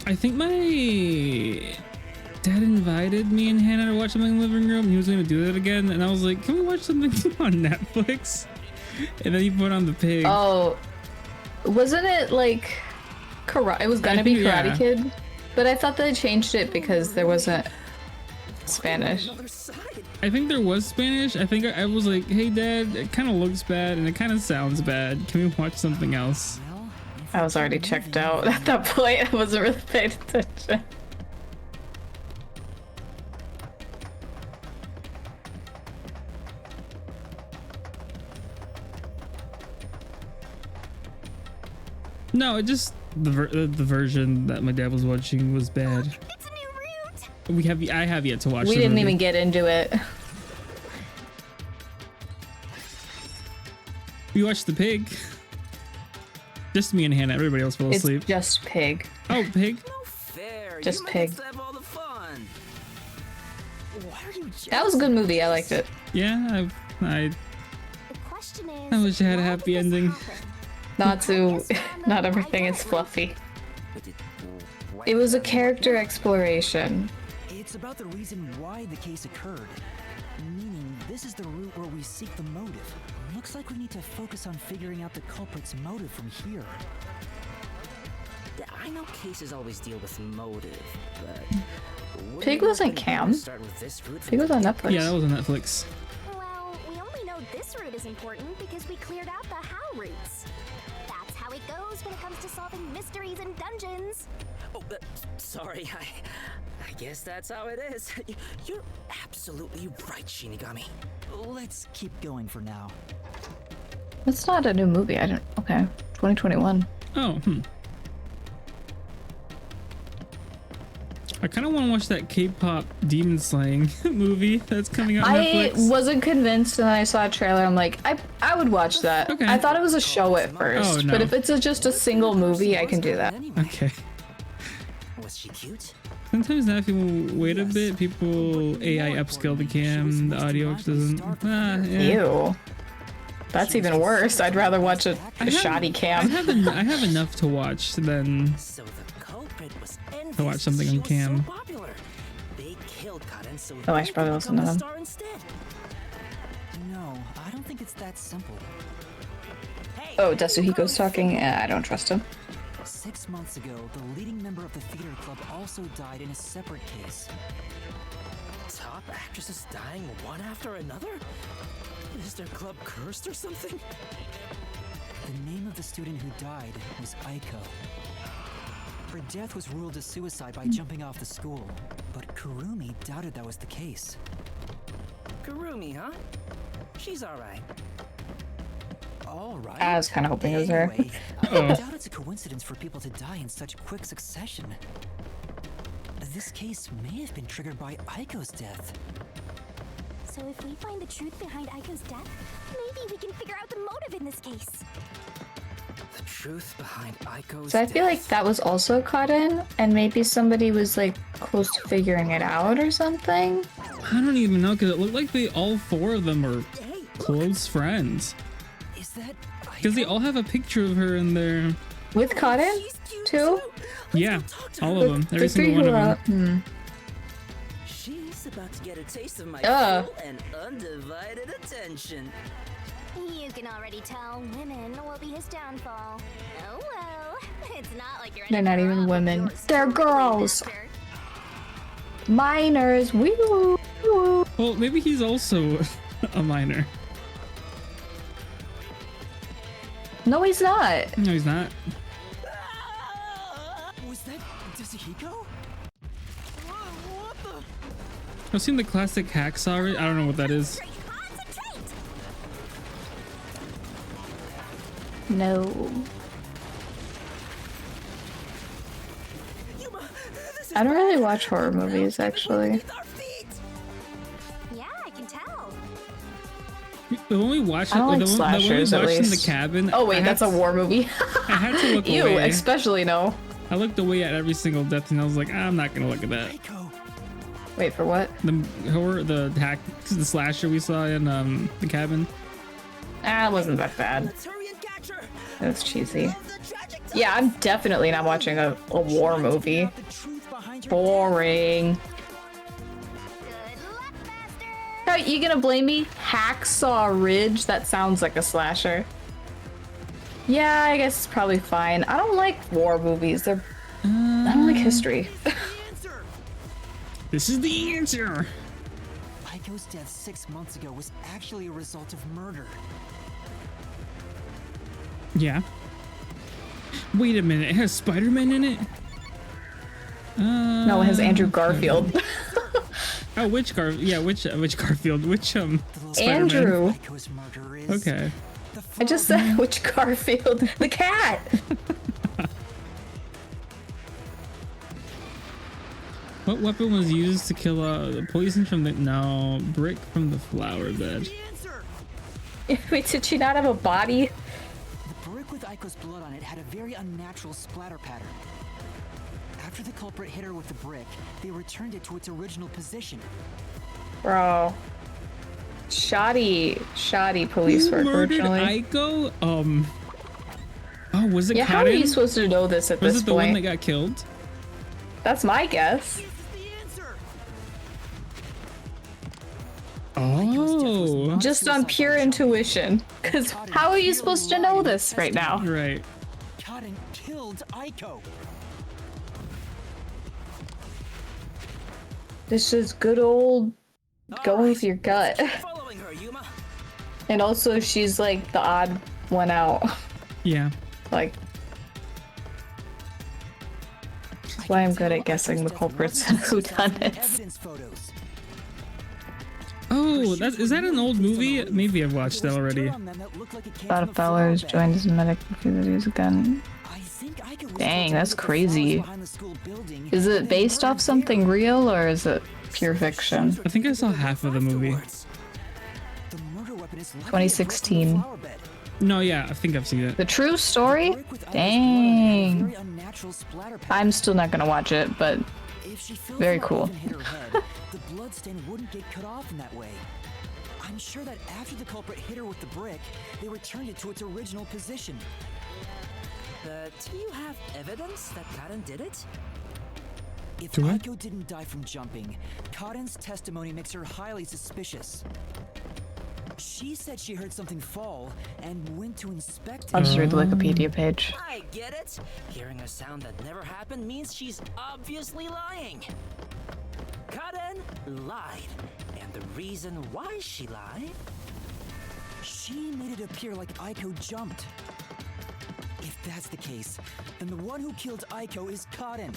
I think my dad invited me and Hannah to watch something in the living room. He was going to do that again. And I was like, can we watch something on Netflix? And then he put on The Pig. Oh, wasn't it like it was gonna be think, Karate yeah. Kid, but I thought they changed it because there wasn't Spanish. Another side. I think there was Spanish. I think I was like, hey dad, it kind of looks bad and it kind of sounds bad. Can we watch something else? Well, I was already checked out at that point. I wasn't really paying attention. No, it just the version that my dad was watching was bad. It's a new route. I have yet to watch. We the didn't movie. even get into it. We watched the pig. Just me and Hannah. Everybody else fell It's asleep. just Pig. Oh, pig. no fair. Just Yuma Pig. gets to have all the fun. Why are you That was a good movie. I liked it. Yeah, I The question is, I wish I had a why happy did this ending. happen? Not to. Not everything is fluffy. It was a character exploration. It's about the reason why the case occurred. Meaning, this is the route where we seek the motive. Looks like we need to focus on figuring out the culprit's motive from here. I know cases always deal with motive, but Pig wasn't Cam. Start with this route from Pig was on Netflix. Yeah, that was on Netflix. Well, we only know this route is important because we cleared out the how routes. That's how it goes when it comes to solving mysteries and dungeons. Oh, sorry. I guess that's how it is. You're absolutely right, Shinigami. Let's keep going for now. That's not a new movie. I don't. Okay, 2021. Oh, I kind of want to watch that K-pop demon slaying movie that's coming out on I Netflix. wasn't convinced, and then I saw a trailer. I'm like, I would watch that. Okay. I thought it was a show at first, Oh, no. but if it's just a single movie, I can do that. Anyway, Okay. was she cute? Sometimes now if you wait a bit, people AI upscale the cam, the audio which doesn't. Yeah. Ew. That's even worse. I'd rather watch a shoddy I cam. have enough to watch than So the culprit was envious. to watch something She on was cam. So popular. They killed Karen, so Oh, I they should probably could listen to become a them. star instead. No, I don't think it's that simple. Hey, Oh, Dasuhiko's talking. I don't trust him. 6 months ago, the leading member of the theater club also died in a separate case. top actresses dying one after another? Is their club cursed or something? The name of the student who died was Aiko. Her death was ruled a suicide by jumping off the school, but Kurumi doubted that was the case. Kurumi, huh? She's alright. All right. I was kind of hoping it was her. Anyway, I doubt it's a coincidence for people to die in such quick succession. This case may have been triggered by Aiko's death. So if we find the truth behind Aiko's death, maybe we can figure out the motive in this case. The truth behind Aiko's So I feel like death. that was also caught in, and maybe somebody was like close to figuring it out or something. I don't even know because it looked like all four of them were Hey, close friends. Is that Because they all have a picture of her in there. With caught in she's cute too? Yeah, talk to all her. of them. The Every three single one who of are them. She's about to get a taste of my Ugh. full and undivided attention. You can already tell women will be his downfall. Oh well, it's not like you're They're not any even girl women. of yours They're to girls. master. Minors. Woo. Woo. Well, maybe he's also a minor. No, he's not. No, he's not. was that Dasuhiko? What the? I've seen the classic hacksaw. I don't know what that is. Concentrate! No. Yuma, this is I don't really bad. watch horror movies, actually. Beneath our feet. Yeah, I can tell. The one we watched, I don't like the one we slashers, watched at in the least. cabin. Oh I wait, had that's a to- war movie. I had to look Ew, away. especially no. I looked away at every single death, and I was like, I'm not gonna look at that. Aiko. Wait for what? The horror, the hack, the slasher we saw in the cabin. Ah, it wasn't that bad. Let's hurry and catch her. It was cheesy. The tragic Yeah, I'm definitely not watching a war movie. The truth behind your Boring. Good luck, master! How you gonna blame me? Hacksaw Ridge? That sounds like a slasher. Yeah, I guess it's probably fine. I don't like war movies. I don't like history. answer. This is the answer. Aiko Aiko's death 6 months ago was actually a result of murder. Yeah. Wait a minute, it has Spider-Man in it? No, it has Andrew Garfield. Oh, which Garfield? Which Spider-Man? Andrew. Aiko's murderer is Okay. the I just father- said which Garfield? The cat. What weapon was used to kill the poison from the brick from the flower bed? The answer! Wait, did she not have a body? The brick with Aiko's blood on it had a very unnatural splatter pattern. After the culprit hit her with the brick, they returned it to its original position. Bro. Shoddy police Who work murdered originally. Aiko? Oh, was it Yeah, how are Cotton? you supposed to know this at Was this it the one point? that got killed? That's my guess. This is the answer! Oh, Just on pure intuition. Because how are you supposed to know this right now? right. Cotton killed Aiko. This is good old going with your gut. Following her, Yuma. And also, she's like the odd one out. Yeah. Like, that's why I'm good at guessing the culprits and whodunits. Evidence photos. Oh, is that an old movie? Maybe I've watched that already. Lot of fellers joined as a medic because he was a gun. Dang, that's crazy. Is it based off something real or is it pure fiction? I think I saw half of the movie. 2016. No, yeah, I think I've seen it. The true story? Dang. I'm still not gonna watch it, but very cool. The bloodstain wouldn't get cut off in that way. I'm sure that after the culprit hit her with the brick, they returned it to its original position. But do you have evidence that Karen did it? If Do I? Aiko didn't die from jumping, Cotton's testimony makes her highly suspicious. She said she heard something fall and went to inspect I'll it. just read the Wikipedia page. I get it. Hearing a sound that never happened means she's obviously lying. Karen lied. And the reason why she lied? She made it appear like Aiko jumped. If that's the case, then the one who killed Aiko is Cotton.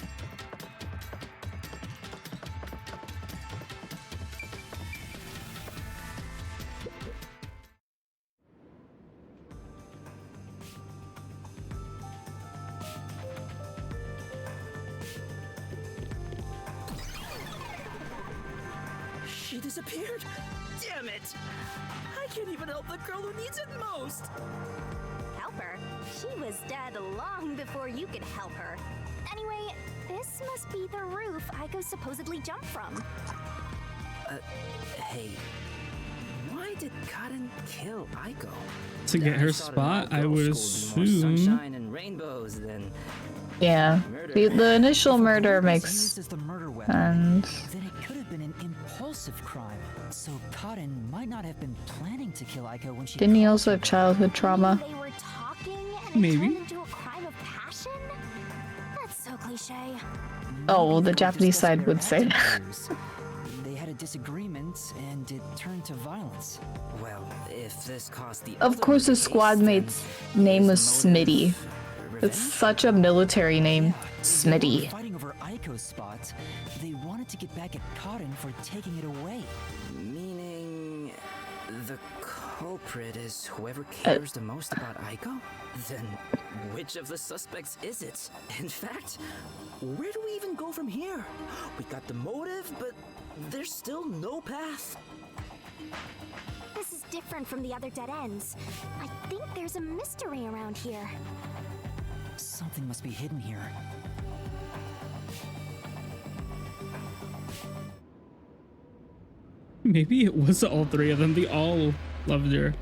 She disappeared. Damn it. I can't even help the girl who needs it most. Help her? She was dead long before you could help her. Anyway, this must be the roof Aiko supposedly jumped from. Hey, why did Cotton kill Aiko? To get I her thought an spot, I all-girls would school would be more assume. sunshine and rainbows than Yeah. The initial murder Used makes as the murder weapon, sense. then it could have been an impulsive crime. So Cotton might not have been planning to kill Aiko when she Didn't he called also have childhood trauma? They were talking and Maybe. it turned into a crime of passion? That's so cliche. Oh, well, the Maybe they were Japanese side would say discussing that. their active values. They had a disagreement and it turned to violence. well, if this caused the Of course, his squad mate's name was Smitty. It's such a military name. Smitty. Fighting over Aiko's spot, they wanted to get back at Cotton for taking it away. Meaning the culprit is whoever cares the most about Aiko? Then which of the suspects is it? In fact, where do we even go from here? We got the motive, but there's still no path. This is different from the other dead ends. I think there's a mystery around here. Something must be hidden here. Maybe it was all three of them. They all loved her.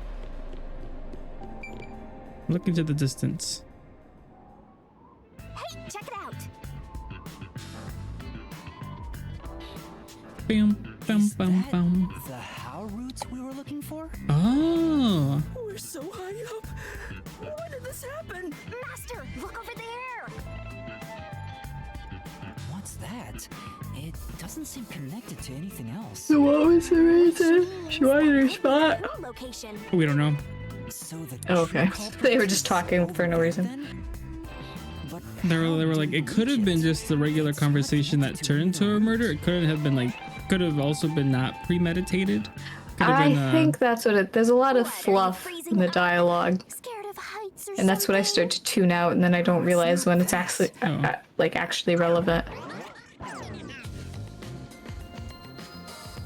Look into the distance. Hey, check it out. Bam, bam, bam, bam. The how roots we were looking for? Oh, We're so high up. Why did this happen? Master, look over there. Want what's that? It doesn't seem connected to anything else. So what was the reason she wanted her spot? Location. We don't know. So the Oh, okay. true culprit They were just is talking for no over reason. then? But They were like, it could have been just the regular conversation that turned to a murder. It could have been like, could have also been not premeditated. Could have I been, think that's what it. There's a lot of fluff in the dialogue, Scared of heights or and that's what I start to tune out, and then I don't realize when it's actually like actually relevant.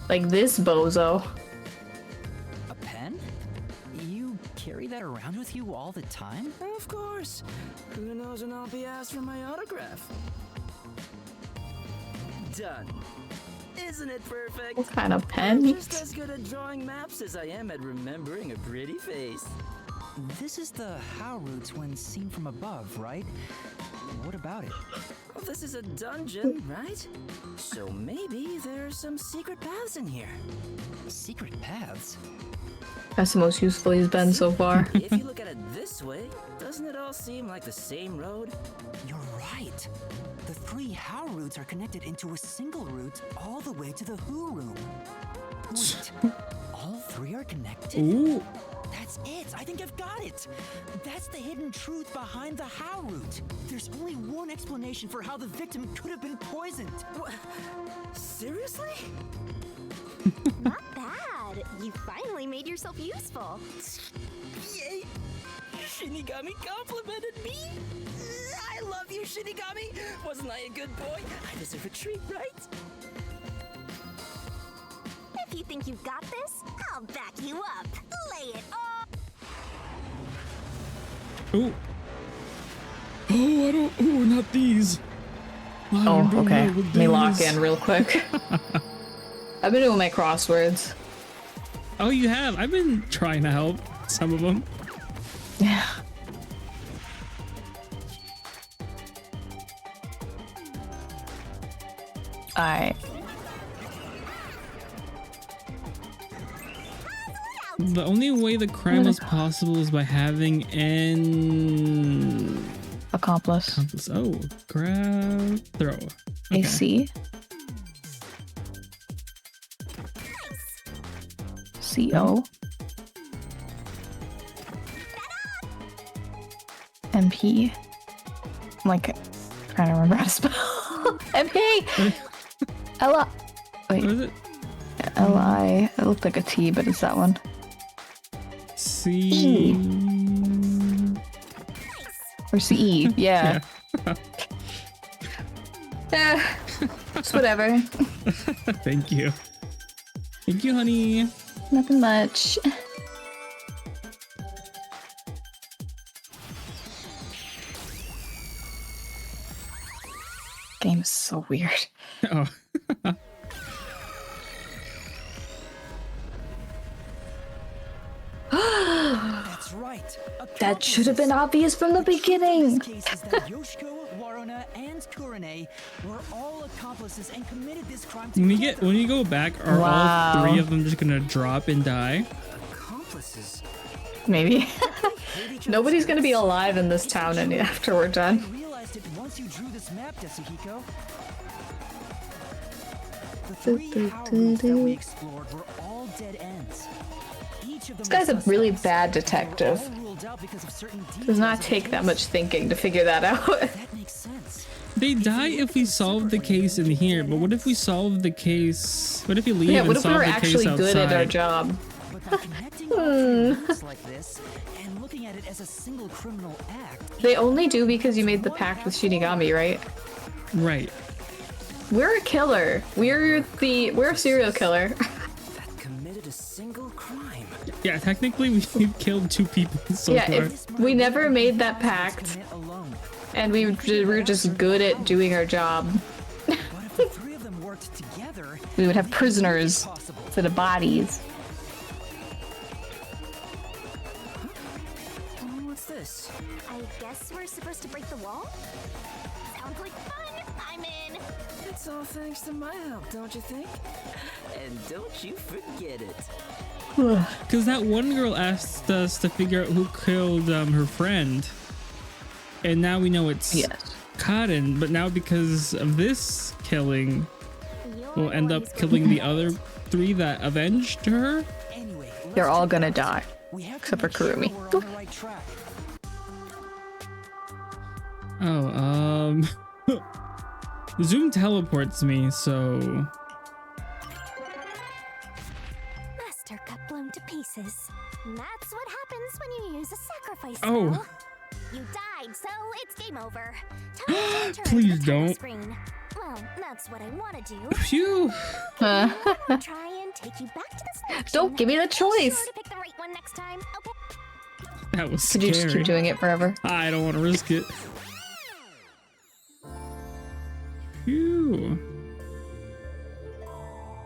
Like this bozo. a pen? You carry that around with you all the time? Of course. Who knows when I'll be asked for my autograph? Done. Isn't it perfect? What kind of I'm pen? just as good at drawing maps as I am at remembering a pretty face. This is the how routes when seen from above, right? What about it? Well, this is a dungeon, right? So maybe there's some secret paths in here. Secret paths? That's the most useful he's been so far. If you look at it this way, doesn't it all seem like the same road? You're right. The 3 how routes are connected into a single route all the way to the who room. Wait, all 3 are connected? ooh, That's it! I think I've got it! That's the hidden truth behind the how route. There's only one explanation for how the victim could have been poisoned. What? Seriously? Not bad. You finally made yourself useful. Yay! Shinigami complimented me! I love you, Shinigami! Wasn't I a good boy? I deserve a treat, right? If you think you've got this, I'll back you up. Lay it on. ooh. Oh, I don't. Oh, not these. I Oh, don't okay. know what Let me lock these- in real quick. I've been doing my crosswords. Oh, you have. I've been trying to help some of them. Yeah. Alright. The only way the crime was possible is by having an Accomplice. oh, grab, throw. Okay. AC. CO. MP. I'm like trying to remember how to spell. MP! Ella. Wait, What is it? LI. It looked like a T, but it's that one. C. Or CE. Yeah. It's whatever. Thank you. Thank you, honey. Nothing much. Game is so weird. Oh. That's right. That should have been obvious from the beginning. This case is that Yoshiko, Waruna, and Kurane were all accomplices and committed this crime together. When you go back, are Wow. all 3 of them just gonna drop and die? Accomplices. Maybe. Nobody's gonna be alive in this town any after we're done. You realized it once you drew this map, Yasuhiko. The 3 how routes that we explored were all dead ends. Each of them This guy's a was really suspect. bad They detective. were all ruled out because of certain Does details not of the take that case. much thinking to figure that out. That makes sense. They die if we solve the case in here, but what if we solve the case? What if you leave Yeah, and what if we solve were the case actually outside? good at our job? But by connecting all 3 routes like this and looking at it as a single criminal act, They only do because you made the pact with Shinigami, right? Right. We're a killer. We're a serial killer. That committed a single crime. Yeah, technically we've killed 2 people so Yeah, far. if we never made that pact, commit alone. and we were just good at doing our job, But if the 3 of them worked together, we would have prisoners possible. instead of bodies. What's this? I guess we're supposed to break the wall? Sounds like fun. I'm in. It's all thanks to my help, don't you think? And don't you forget it. Because that one girl asked us to figure out who killed her friend. And now we know it's Yes. Cotton, but now because of this killing, You're we'll the end one up who's killing the other 3 that avenged her. Anyway, They're let's all check gonna it out. die. We have to Except for make sure Kurumi. we're on the right track. Oh, Zoom teleports me, so Master got blown to pieces. That's what happens when you use a sacrifice Oh. spell. You died, so it's game over. Time to return to Please the title don't. Screen. Well, that's what I want to do. phew. I'll try and take you back to the selection. Don't give me the Be sure choice. to pick the right one next time, okay? That was Could scary. you just keep doing it forever? I don't want to risk it. Phew.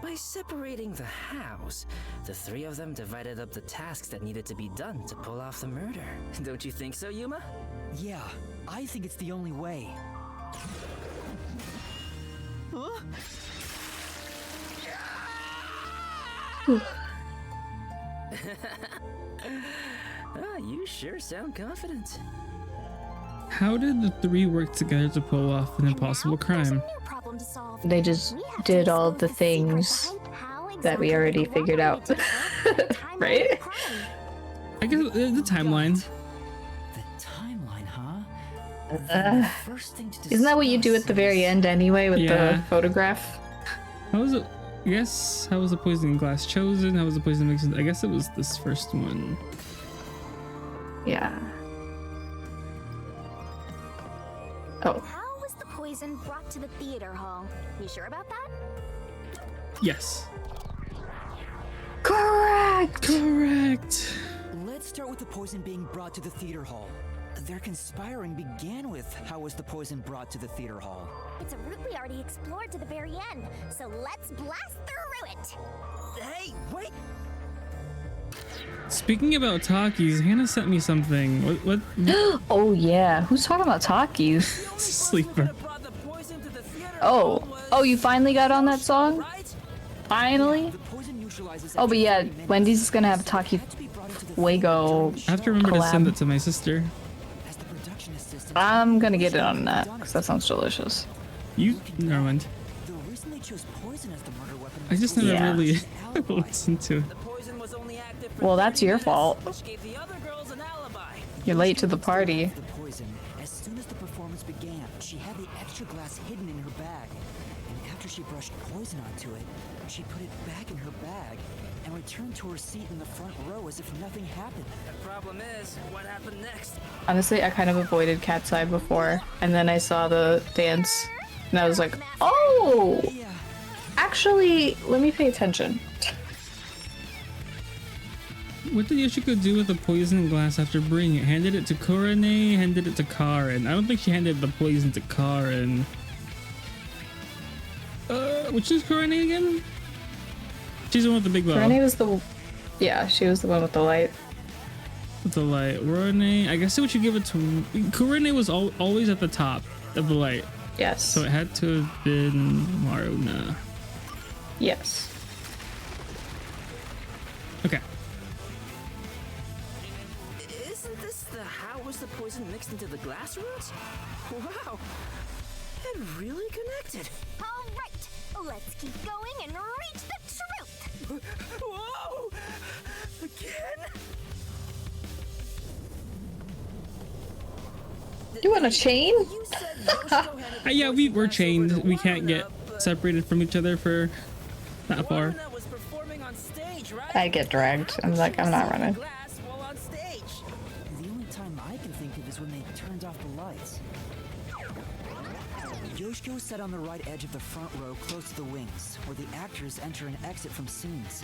By separating the house, the 3 of them divided up the tasks that needed to be done to pull off the murder. Don't you think so, Yuma? Yeah, I think it's the only way. Huh? You sure sound confident. How did the 3 work together to pull off an impossible Now, there's a crime? new problem to solve. They just We have to did all disclose the secret things behind how that we exactly already the figured robbery out. took place and the timeline of Right? the crime. I guess the timeline. The timeline, huh? Uh, First thing to Isn't that what you do at the very discuss end anyway with Yeah. the photograph? How was it? Yes. How was the poison glass chosen? How was the poison mixed? I guess it was this first one. Yeah. Oh, How was the poison brought to the theater hall? You sure about that? Yes. correct. Correct. Let's start with the poison being brought to the theater hall. Their conspiring began with how was the poison brought to the theater hall. It's a route we already explored to the very end, so let's blast through it! Hey, wait! Speaking about Takis, Hannah sent me something. What? Oh yeah, who's talking about Takis? Sleeper. Oh, you finally got on that song? Finally? The poison neutralizes Oh, but yeah, every 30 minutes. Wendy's is gonna have a Taki Had to be brought into the Wago. I have to remember to send Collab. it to my sister. as the production assistant. I'm gonna get it on that because that sounds delicious. You, never mind. The reason they chose poison as the murder weapon I just never Yeah. really alibi. listened to it. The poison was only active for Well, that's 30 your minutes, fault. which gave the other girls an alibi. You're late to the party. The poison. As soon as the performance began, she had the extra glass hidden in her bag. And after she brushed poison onto it, she put it back in her bag and returned to her seat in the front row as if nothing happened. The problem is, what happened next? Honestly, I kind of avoided Cat's Eye before, and then I saw the dance, and I was like, oh! Yeah. Actually, let me pay attention. What did Yoshiko do with the poison glass after bringing it? Handed it to Korone, handed it to Karen. I don't think she handed the poison to Karen. Which is Korone again? She's the one with the big bow. Renee was the... Yeah, she was the one with the light. With the light. Korone, I guess what you give it to... Korone was always at the top of the light. Yes. So it had to have been Maruna. Yes. Okay. Isn't this the how was the poison mixed into the glass route? Wow, it really connected. All right, let's keep going and reach the truth! Whoa! Again? You want a chain? You said Yoshiko had the Yeah, poison we're glass chained. over to We can't get Waruna, but separated from each other for that far. Waruna was performing on stage, right? I get dragged. I'm like, I'm not running. Glass while on stage. The only time I can think of is when they turned off the lights. Yoshiko sat on the right edge of the front row close to the wings, where the actors enter and exit from scenes.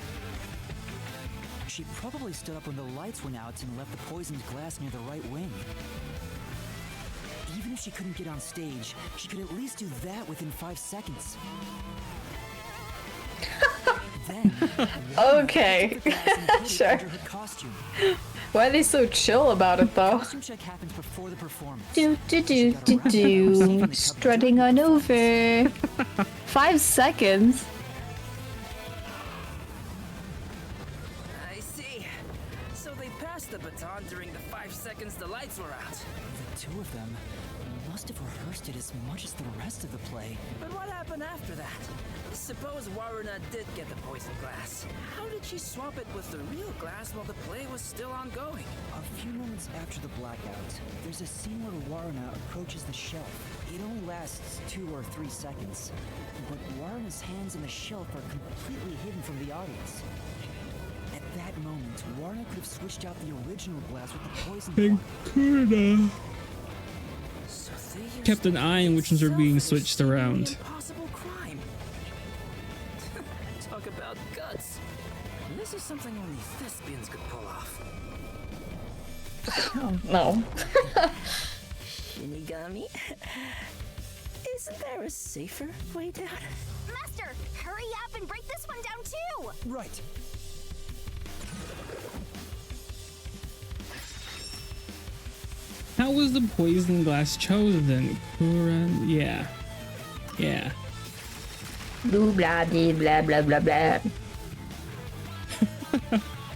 She probably stood up when the lights went out and left the poisoned glass near the right wing. Even if she couldn't get on stage, she could at least do that within 5 seconds. Then, Okay. Sure. under her costume. Why are they so chill about it though? Costume check happens before the performance. Do. Strutting on over. 5 seconds. I see. So they passed the baton during the 5 seconds the lights were out. The two of them, must have rehearsed it as much as the rest of the play. But what happened after that? Suppose Waruna did get the poison glass. How did she swap it with the real glass while the play was still ongoing? A few moments after the blackout, there's a scene where Waruna approaches the shelf. It only lasts 2 or 3 seconds, but Waruna's hands on the shelf are completely hidden from the audience. At that moment, Waruna could have switched out the original glass with the poison They block. could have So they used kept an eye on which ones are being switched around. Impossible crime. Talk about guts. This is something only thespians could pull off. Oh, no. Shinigami? Isn't there a safer way down? Master, hurry up and break this one down too! Right. How was the poison glass chosen? Kuran? Yeah. Yeah. Blah, blah, blah, blah, blah, blah.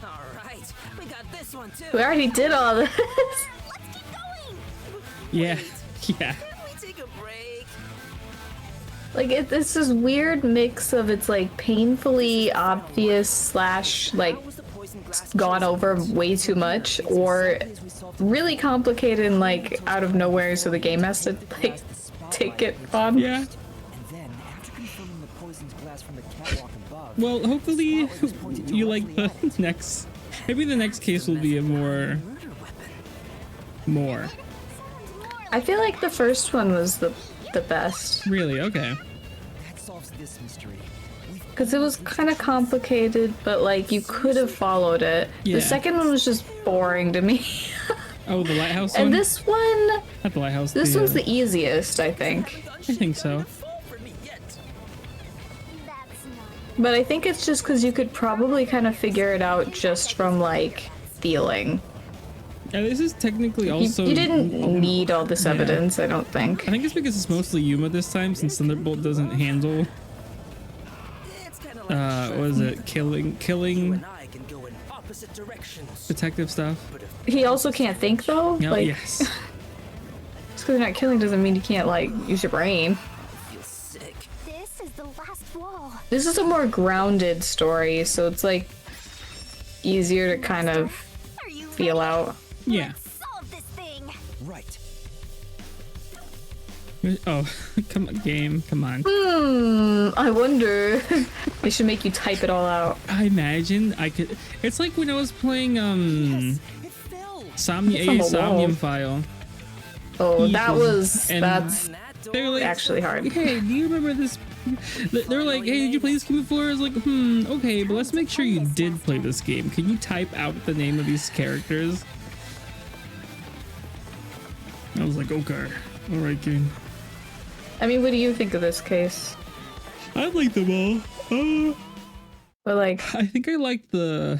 Alright, we got this one too. We already did all this. Let's keep going! Yeah. Yeah. Can we take a break? Like, it's this weird mix of it's like painfully obvious slash like How was the poison glass gone chosen? over way too much, or really complicated and like out of nowhere, so the game has to like take it on. Yeah. And then, after confirming the poisoned glass from the catwalk above, Well, hopefully you like the next. Maybe the next case will be a more. More. I feel like the first one was the best Really? Okay. that solves this mystery. because it was kind of complicated, but like you could have followed it. Yeah. The second one was just boring to me. Oh, the lighthouse one? And this one, Not the lighthouse. this one's the easiest, I think. I think so. Fall for me yet. That's not. But I think it's just because you could probably kind of figure it out just from like feeling. Yeah, this is technically You, also. you didn't need all this evidence, I don't think. I think it's because it's mostly Yuma this time, since Thunderbolt doesn't handle. It's kind of like What is it? Killing and I can go in opposite directions. detective stuff. He also can't think though. No, Like, yes. just because you're not killing doesn't mean you can't like use your brain. I feel sick. This is the last wall. This is a more grounded story, so it's like easier to kind of Are you feel ready? out. Yeah. Solve this thing! Right. Oh, come on, game. Come on. I wonder. They should make you type it all out. I imagine I could. It's like when I was playing It fell. It's on the wall. Somnium File. Oh, that Evil. was And- that's That They were door like, actually hard. Hey, do you remember this? They were like, hey, did you play this game before? I was like, okay, but let's make sure you did play this game. Can you type out the name of these characters? I was like, okay, all right, game. I mean, what do you think of this case? I like them all. But like, I think I liked the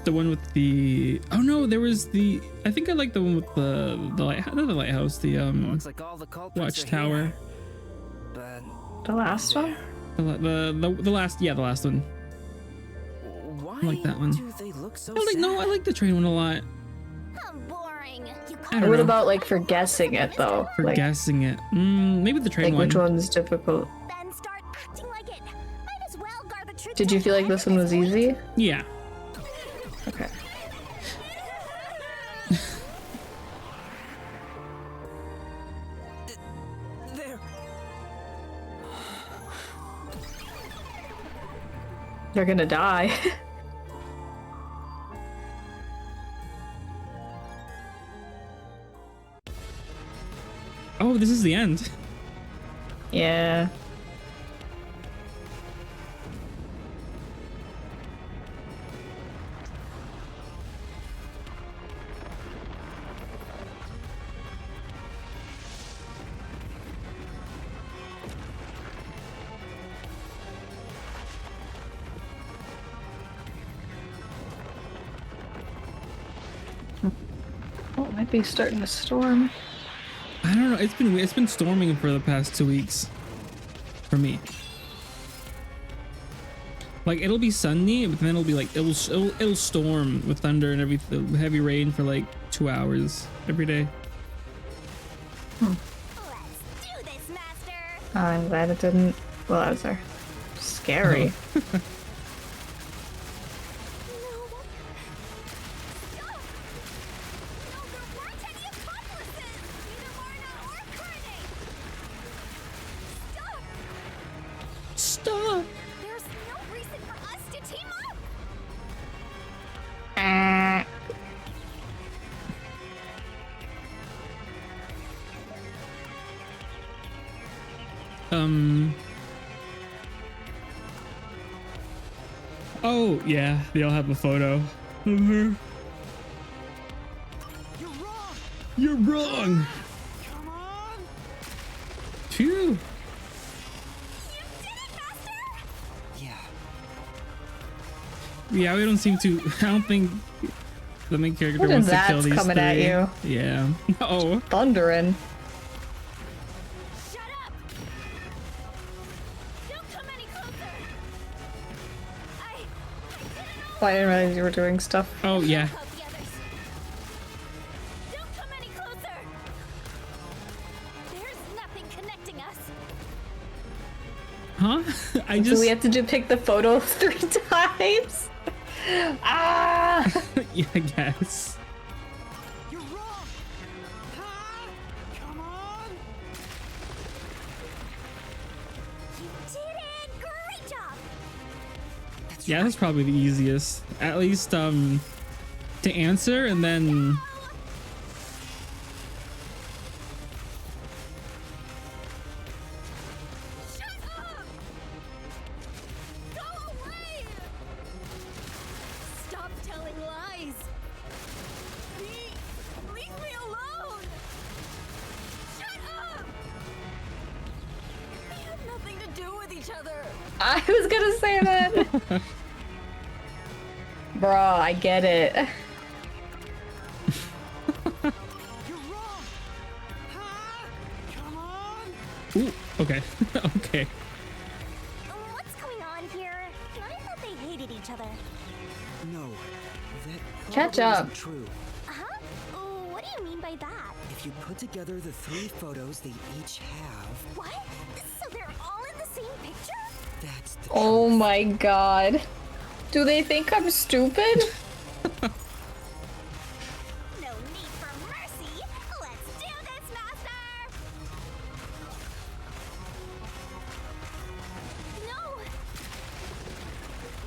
one with the. Oh no, there was the. I think I liked the one with the light. Not the lighthouse. The looks like all the culprits are watchtower. here. But the last one? The last. Yeah, the last one. why like that one. do they look so I like. No, I sad? like the train one a lot. Boring. You I call don't What know. about like for guessing it though? For Like, guessing it. Maybe the train like one. which one's difficult? then start acting like it. Might as well guard the truth. Did you feel like this one was easy? Yeah. Okay. There. They're gonna die. Oh, this is the end. Yeah. Oh, it might be starting to storm. I don't know. It's been storming for the past 2 weeks. For me. Like it'll be sunny, but then it'll be like it'll storm with thunder and heavy rain for like 2 hours every day. I'm glad it didn't. Well, I was there. Scary. Stop! There's no reason for us to team up! Oh, yeah, they all have a photo of her. You're wrong! You're wrong! Come on! Phew! You did it, Master! Yeah. Yeah, we don't seem to. I don't think the main character What wants is to kill that these coming three. at you? Yeah. Oh. Thundering. Shut up! Don't come any closer! I didn't know Well, I didn't realize you were doing stuff. Oh yeah. about the others. Don't come any closer! There's nothing connecting us. Huh? I Do just. we have to pick the photo 3 times? Ah! Yeah, I guess. You're wrong! Ah! Come on! You did it! Great job! Yeah, that's probably the easiest. At least to answer and then. Shut up! Go away! Stop telling lies! Leave me alone! Shut up! We have nothing to do with each other! I was gonna say that. Bro, I get it. You're wrong! Ah! Come on! Ooh, okay. Okay. What's going on here? I thought they hated each other. No, that Catch probably up. isn't true. Huh? What do you mean by that? If you put together the 3 photos they each have, What? So they're all in the same picture? that's the Oh truth. my god. Do they think I'm stupid? No need for mercy. Let's do this, Master! No!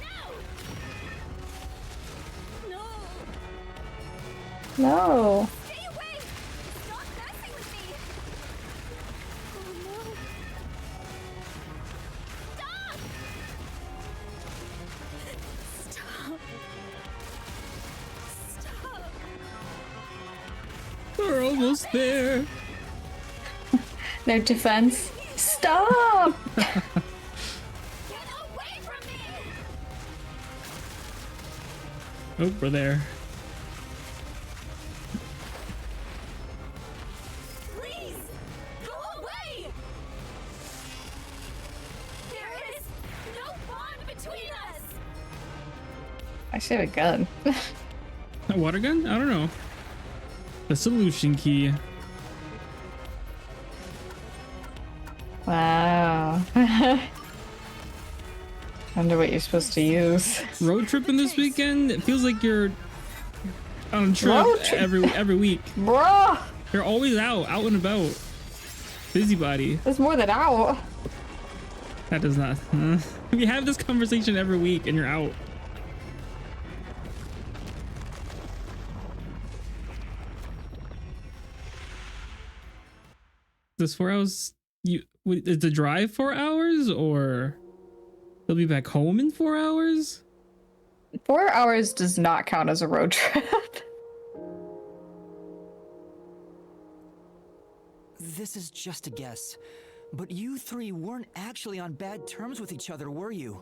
No! No! No. Stay away! Stop messing with me! Oh no! Stop! Stop! Stop! We're almost there. Their defense. Stop! Get away from me! Oh, we're there. Please! Go away! There is no bond between us! I should have a gun. A water gun? I don't know. The solution key. Wow. Wonder what you're supposed to use. Road tripping this weekend? It feels like you're on a trip Road trip? every week. Bruh! You're always out and about. Busybody. That's more than out. That does not. We have this conversation every week and you're out. This 4 hours, is the drive 4 hours or they'll be back home in 4 hours? 4 hours does not count as a road trip. This is just a guess, but you 3 weren't actually on bad terms with each other, were you?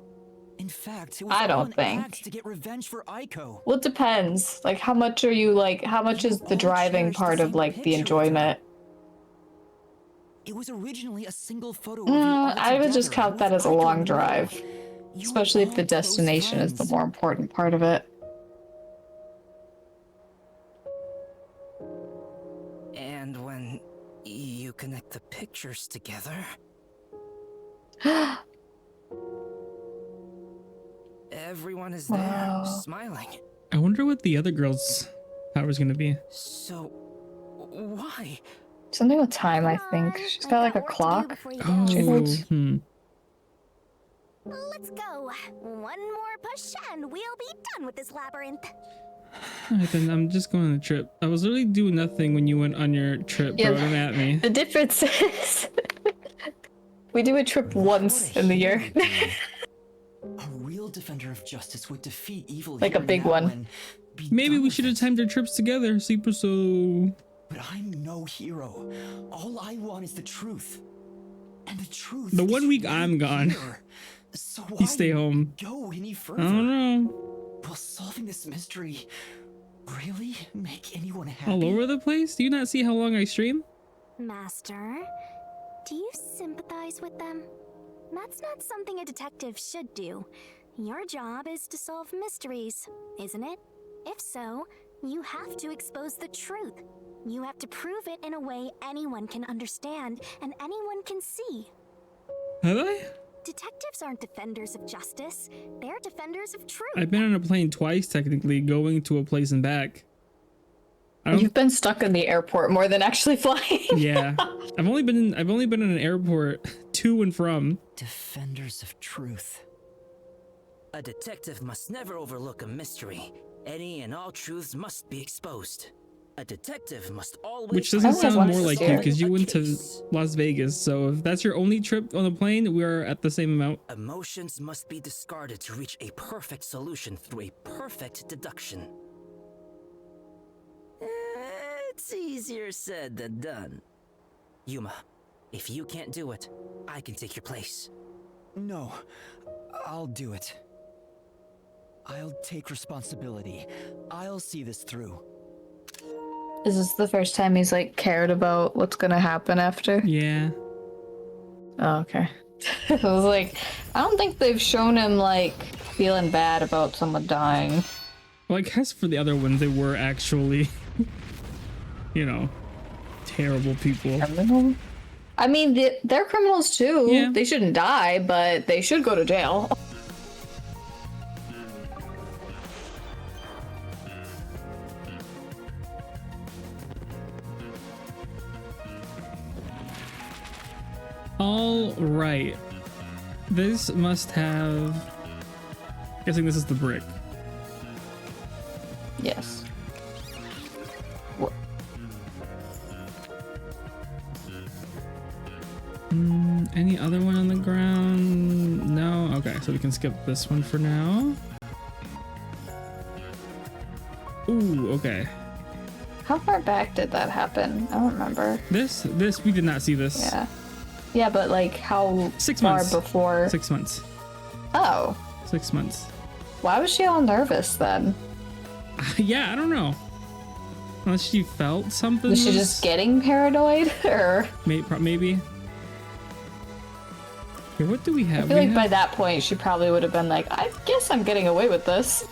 In fact, it was I all don't an think. act to get revenge for Aiko. Well, it depends. Like, how much are you, like, how much is the all driving cherish the part of, same like, the picture with her. enjoyment? It was originally a single photo of you all I would just together count that with as a Aiko long in the middle. drive. You were Especially if all the close destination is the friends. more important part of it. And when you connect the pictures together, Everyone is there, Wow. smiling. I wonder what the other girl's power is gonna be. So, why? Something with time, I think. Come on, She's I've got like a work to do clock. before you Oh, go. Let's go. One more push and we'll be done with this labyrinth. Alright, then I'm just going on a trip. I was literally doing nothing when you went on your trip, Yeah. bro. Don't at me. The difference is we do a trip once in the year. A real defender of justice would defeat evil Like a here big now one. and be Maybe done we with should have it. timed our trips together, Super so. But I'm no hero. All I want is the truth. And the truth The is 1 week right I'm gone. here. So You why stay home. go any I further? don't know. Will solving this mystery really make anyone happy? All over the place? Do you not see how long I stream? Master, do you sympathize with them? That's not something a detective should do. Your job is to solve mysteries, isn't it? If so, you have to expose the truth. You have to prove it in a way anyone can understand and anyone can see. Have I? Detectives aren't defenders of justice, they're defenders of truth. I've been on a plane twice, technically, going to a place and back. I don't. You've been stuck in the airport more than actually flying. Yeah, I've only been in an airport to and from. Defenders of truth. A detective must never overlook a mystery. Any and all truths must be exposed. A detective must always. Which doesn't I only have sound one more like you sister. because you A went to case. Las Vegas. So if that's your only trip on the plane, we're at the same amount. Emotions must be discarded to reach a perfect solution through a perfect deduction. It's easier said than done. Yuma, if you can't do it, I can take your place. No, I'll do it. I'll take responsibility. I'll see this through. Is this the first time he's like cared about what's gonna happen after? Yeah. Oh, okay. I was like, I don't think they've shown him like feeling bad about someone dying. Well, I guess for the other ones, they were actually, you know, terrible people. Criminal? I mean, they're criminals too. Yeah. They shouldn't die, but they should go to jail. All right. This must have. Guessing this is the brick. Yes. Any other one on the ground? No? Okay, so we can skip this one for now. Ooh, okay. How far back did that happen? I don't remember. This, we did not see this. Yeah. Yeah, but like how 6 far months. before? 6 months. Oh. 6 months. Why was she all nervous then? Yeah, I don't know. Unless she felt something. Was she just getting paranoid? Or Maybe. Okay, what do we have? I feel We like by have- that point she probably would have been like, I guess I'm getting away with this.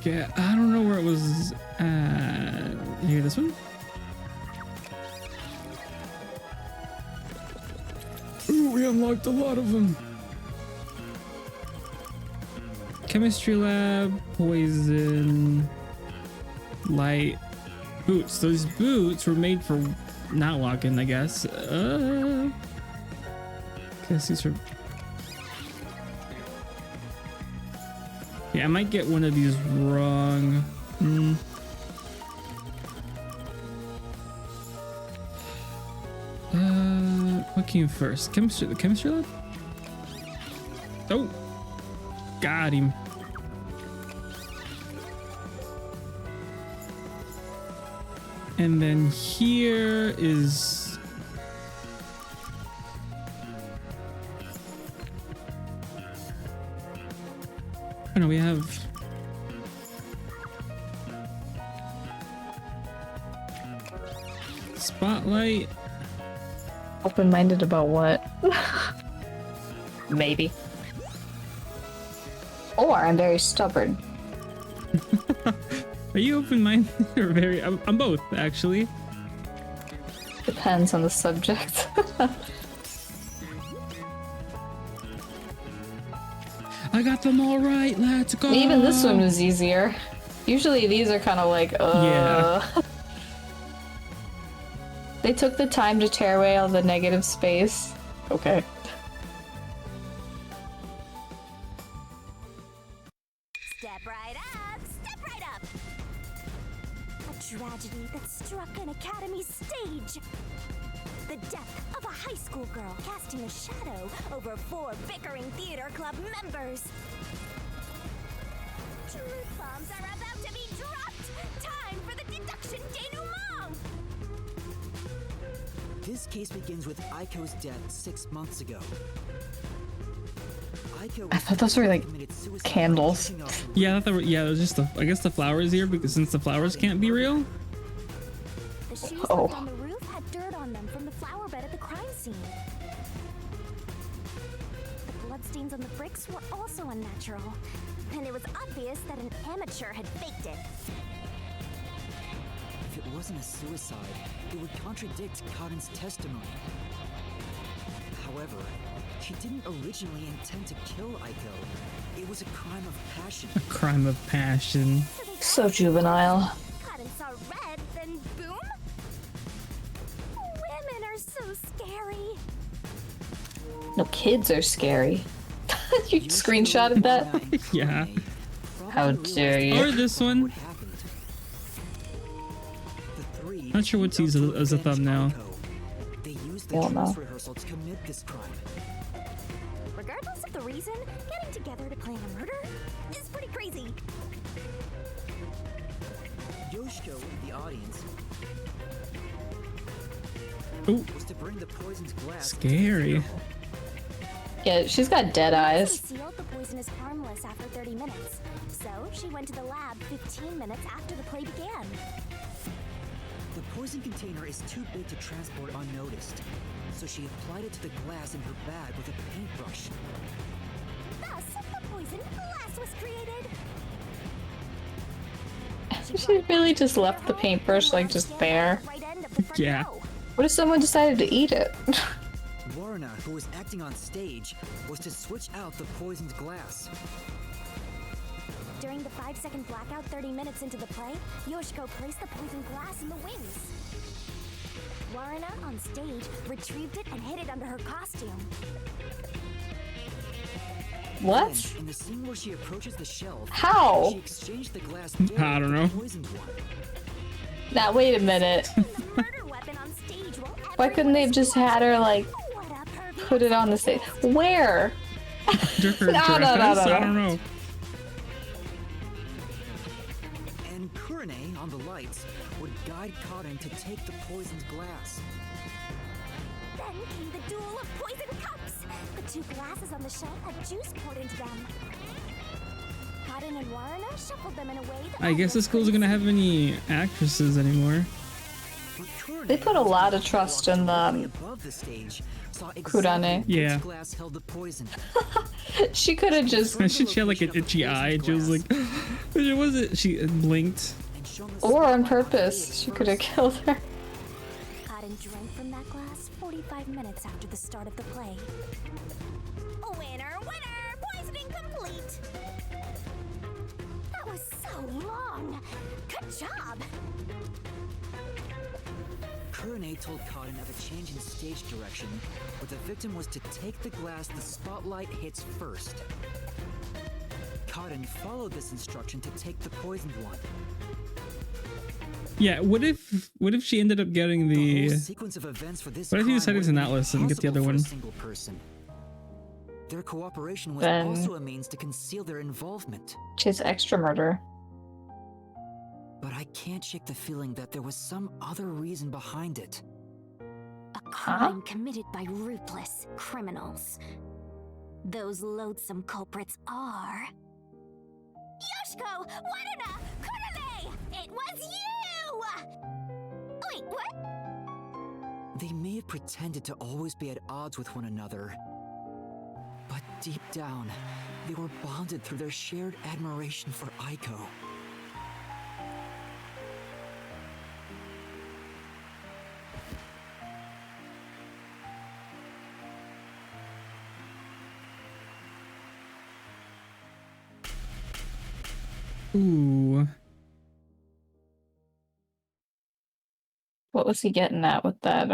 Yeah, I don't know where it was. Here, this one. Ooh, we unlocked a lot of them. Chemistry lab, poison, light, boots. Those boots were made for not locking, I guess. Guess these are. Yeah, I might get one of these wrong. What came first? The chemistry lab? Oh, got him. And then here is. Oh no, we have. Spotlight. Open-minded about what? Maybe. Or I'm very stubborn. Are you open-minded or very? I'm both, actually. Depends on the subject. I got them all right. Let's go. Even this one was easier. Usually these are kind of like, Yeah. They took the time to tear away all the negative space. Okay. Step right up! Step right up! A tragedy that struck an academy stage. The death of a high school girl casting a shadow over 4 bickering theater club members. Truth bombs are about to be dropped! Time for the deduction denouement! This case begins with Aiko's death 6 months ago. I thought those were like candles. Yeah, I thought it was just I guess the flowers here because since the flowers can't be real. The shoes Oh. left on the roof had dirt on them from the flower bed at the crime scene. The bloodstains on the bricks were also unnatural, and it was obvious that an amateur had faked it. If it wasn't a suicide, it would contradict Cotton's testimony. However, she didn't originally intend to kill Aiko. It was a crime of passion. A crime of passion. So juvenile. Cotton saw red, then boom? Women are so scary. No, kids are scary. You screenshotted that? Yeah. How dare you. Or this one. Not sure what's used as a thumbnail. They used the Hell no. dress rehearsal to commit this crime. Regardless of the reason, getting together to plan a murder is pretty crazy. Yoshiko in the audience Ooh, was to bring the poisoned glass. scary. Yeah, she's got dead They eyes. sealed the poison as harmless after 30 minutes, so she went to the lab 15 minutes after the play began. The poison container is too big to transport unnoticed, so she applied it to the glass in her bag with a paintbrush. Thus, the poisoned glass was created. She really just left the paintbrush like just there. Right end of the front Yeah. row. What if someone decided to eat it? Warna, who was acting on stage, was to switch out the poisoned glass. During the 5-second blackout 30 minutes into the play, Yoshiko placed the poisoned glass in the wings. Warna, on stage, retrieved it and hid it under her costume. What? Then, in the scene where she approaches the shelf, How? she exchanged the glass I don't know. for the poisoned one. Now wait a minute. The murder weapon on stage while Why couldn't they have just had her like What a pervy put it on the stage? Where? Her dress? I don't know. And Kurane, on the lights, would guide Cotton to take the poisoned glass. Then came the duel of poison cups. The 2 glasses on the shelf had juice poured into them. Cotton and Warna shuffled them in a way that I guess the school isn't gonna have any actresses anymore. But Kurane, They put a lot of trust in directly the above the stage, saw Kurane. exactly Yeah. which glass held the poison. She could have just, She had like an itchy eye. She was like, what was it? She blinked. And shown the or on spot purpose, she could have killed her. Cotton drank from that glass 45 minutes after the start of the play. Winner, winner! Poisoning complete! That was so long! Good job! Kurane told Cotton of a change in stage direction, but the victim was to take the glass the spotlight hits first. Cotton followed this instruction to take the poisoned one. Yeah. What if she ended up getting The the? whole sequence of events for this What if you crime decided to would not have been listen and get the other impossible one? for a single person. Their cooperation was Then- also a means to conceal their involvement. She's extra murder. But I can't shake the feeling that there was some other reason behind it. A crime committed by ruthless criminals. Those loathsome culprits are... Yoshiko! Warna! Kurane! It was you! Wait, what? They may have pretended to always be at odds with one another, but deep down, they were bonded through their shared admiration for Aiko. Ooh. What was he getting at with that?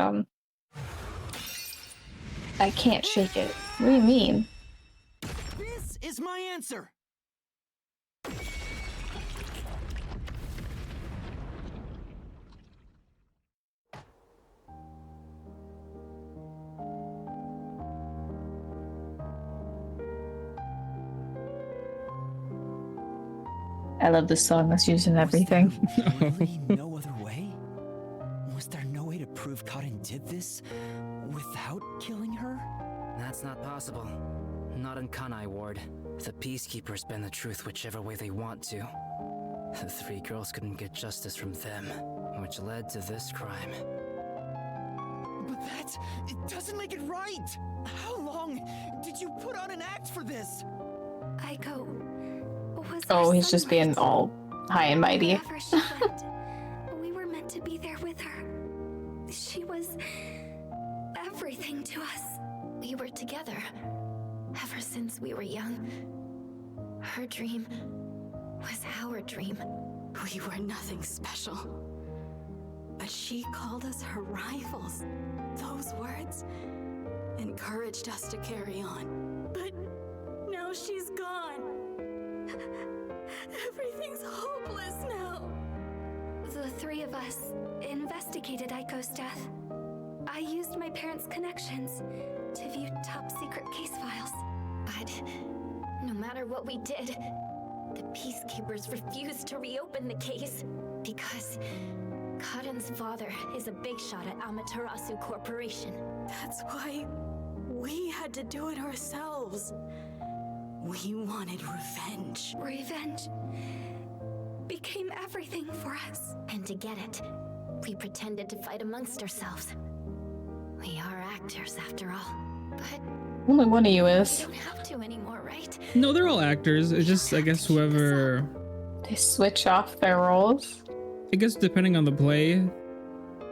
I can't shake it. What do you mean? This is my answer. I love this song. It's used in everything. Really no other way? Was there no way to prove Karin did this without killing her? That's not possible. Not in Kanai Ward. The Peacekeepers bend the truth whichever way they want to. The three girls couldn't get justice from them, which led to this crime. But it doesn't make it right! How long did you put on an act for this? Aiko was Oh, our he's just being sunlight. all high and mighty. Wherever she went, we were meant to be there with her. She was everything to us. We were together ever since we were young. Her dream was our dream. We were nothing special. But she called us her rivals. Those words encouraged us to carry on. But now she's gone. Everything's hopeless now. The three of us investigated Aiko's death. I used my parents' connections to view top secret case files. But no matter what we did, the Peacekeepers refused to reopen the case because Karin's father is a big shot at Amaterasu Corporation. That's why we had to do it ourselves. We wanted revenge. Revenge became everything for us. And to get it, we pretended to fight amongst ourselves. We are actors after all. But Only one of you we is. don't have to anymore, right? No, they're all actors. It's just, I guess, whoever. They switch off their roles. I guess depending on the play,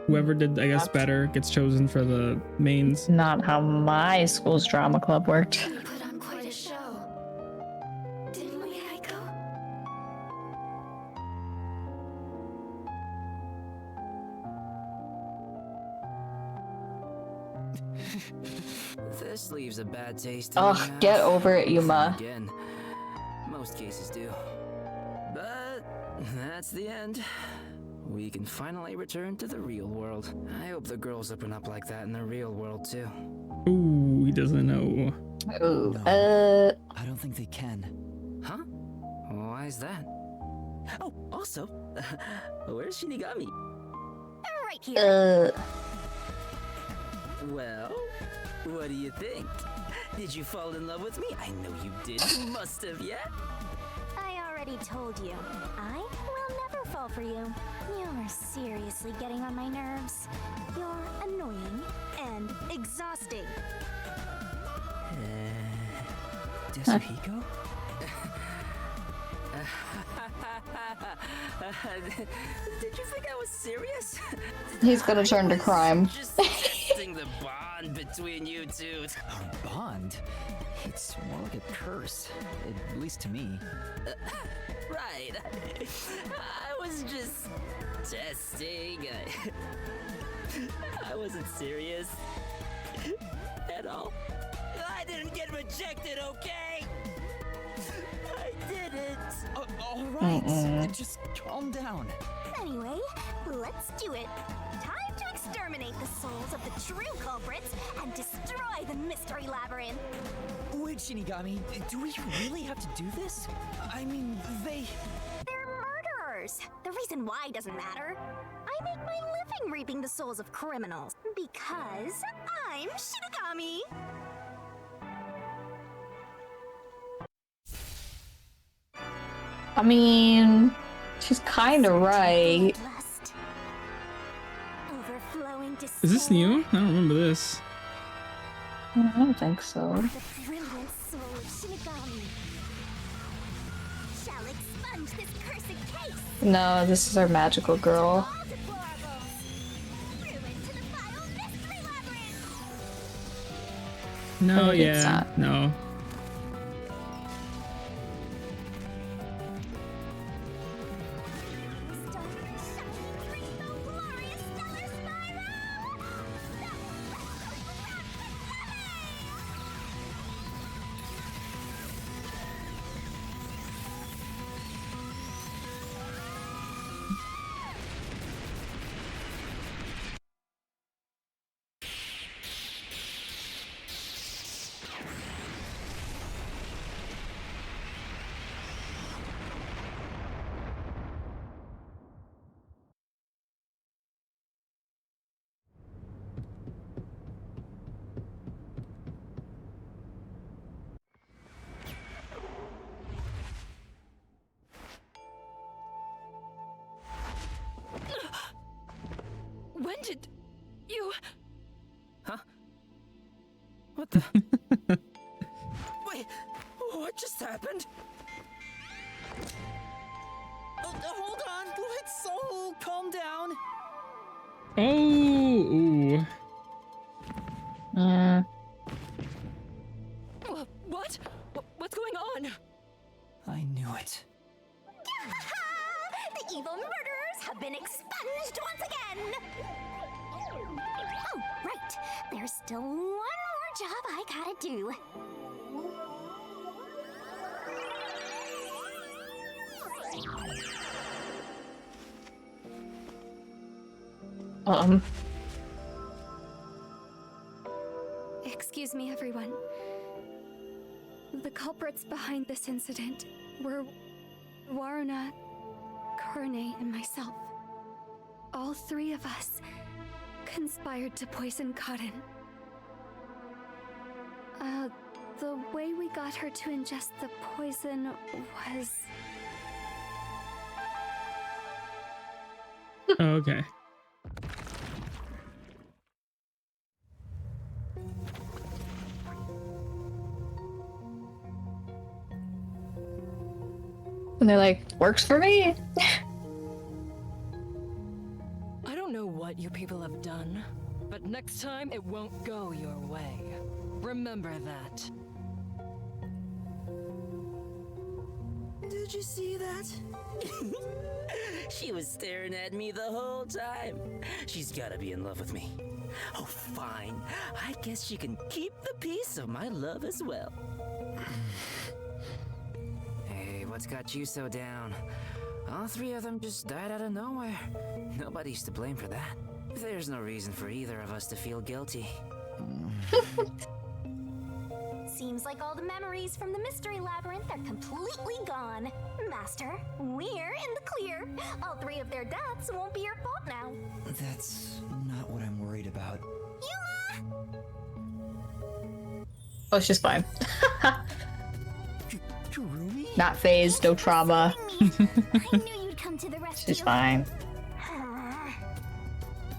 whoever did, I guess, better gets chosen for the mains. Not how my school's drama club worked. We put on quite a show. Didn't we, Aiko? This leaves a bad taste in Ugh, my get mouth. over it, Yuma. Again, most cases do. But that's the end. We can finally return to the real world. I hope the girls open up like that in the real world too. Ooh, he doesn't know. Ooh, I don't think they can. Huh? Why is that? Oh, also, where's Shinigami? Right here. Well, what do you think? Did you fall in love with me? I know you did. You must have, yeah? I already told you. I will never fall for you. You're seriously getting on my nerves. You're annoying and exhausting. Yasuhiko? Did you think I was serious? he's gonna turn to crime. Just testing the bond between you two. Our bond? It's more like a curse, at least to me. Right. I was just testing. I wasn't serious at all. I didn't get rejected, okay? I didn't. All right, just calm down. Anyway, let's do it. Time to exterminate the souls of the true culprits and destroy the Mystery Labyrinth. Wait, Shinigami, do we really have to do this? I mean, They're murderers. The reason why doesn't matter. I make my living reaping the souls of criminals because I'm Shinigami. I mean, she's kind of right. Lust. Overflowing Is this new? I don't remember this. I don't think so. The brilliant soul of Shinigami shall expunge this cursed case. No, this is our magical girl. All deplorables. Ruin to the vile Mystery Labyrinth. No, think it's yeah, not. no. you? Huh? What the? Wait, what just happened? Hold on, let's all calm down. Oh, ooh. What? What's going on? I knew it. The evil murderers have been expunged once again! Oh, right. There's still one more job I gotta do. Excuse me, everyone. The culprits behind this incident were Waruna, Kanai, and myself. All three of us conspired to poison Cotton. The way we got her to ingest the poison was... Okay. And they're like, works for me. I don't know what you people have done, but next time it won't go your way. Remember that. Did you see that? She was staring at me the whole time. She's gotta be in love with me. Oh, fine. I guess she can keep the piece of my love as well. Hey, what's got you so down? All three of them just died out of nowhere. Nobody's to blame for that. There's no reason for either of us to feel guilty. Seems like all the memories from the Mystery Labyrinth are completely gone. Master, we're in the clear. All three of their deaths won't be your fault now. That's not what I'm worried about. Yuma! Oh, she's fine. Kurumi? Not phased, no trauma. I knew you'd come to the rescue. She's fine.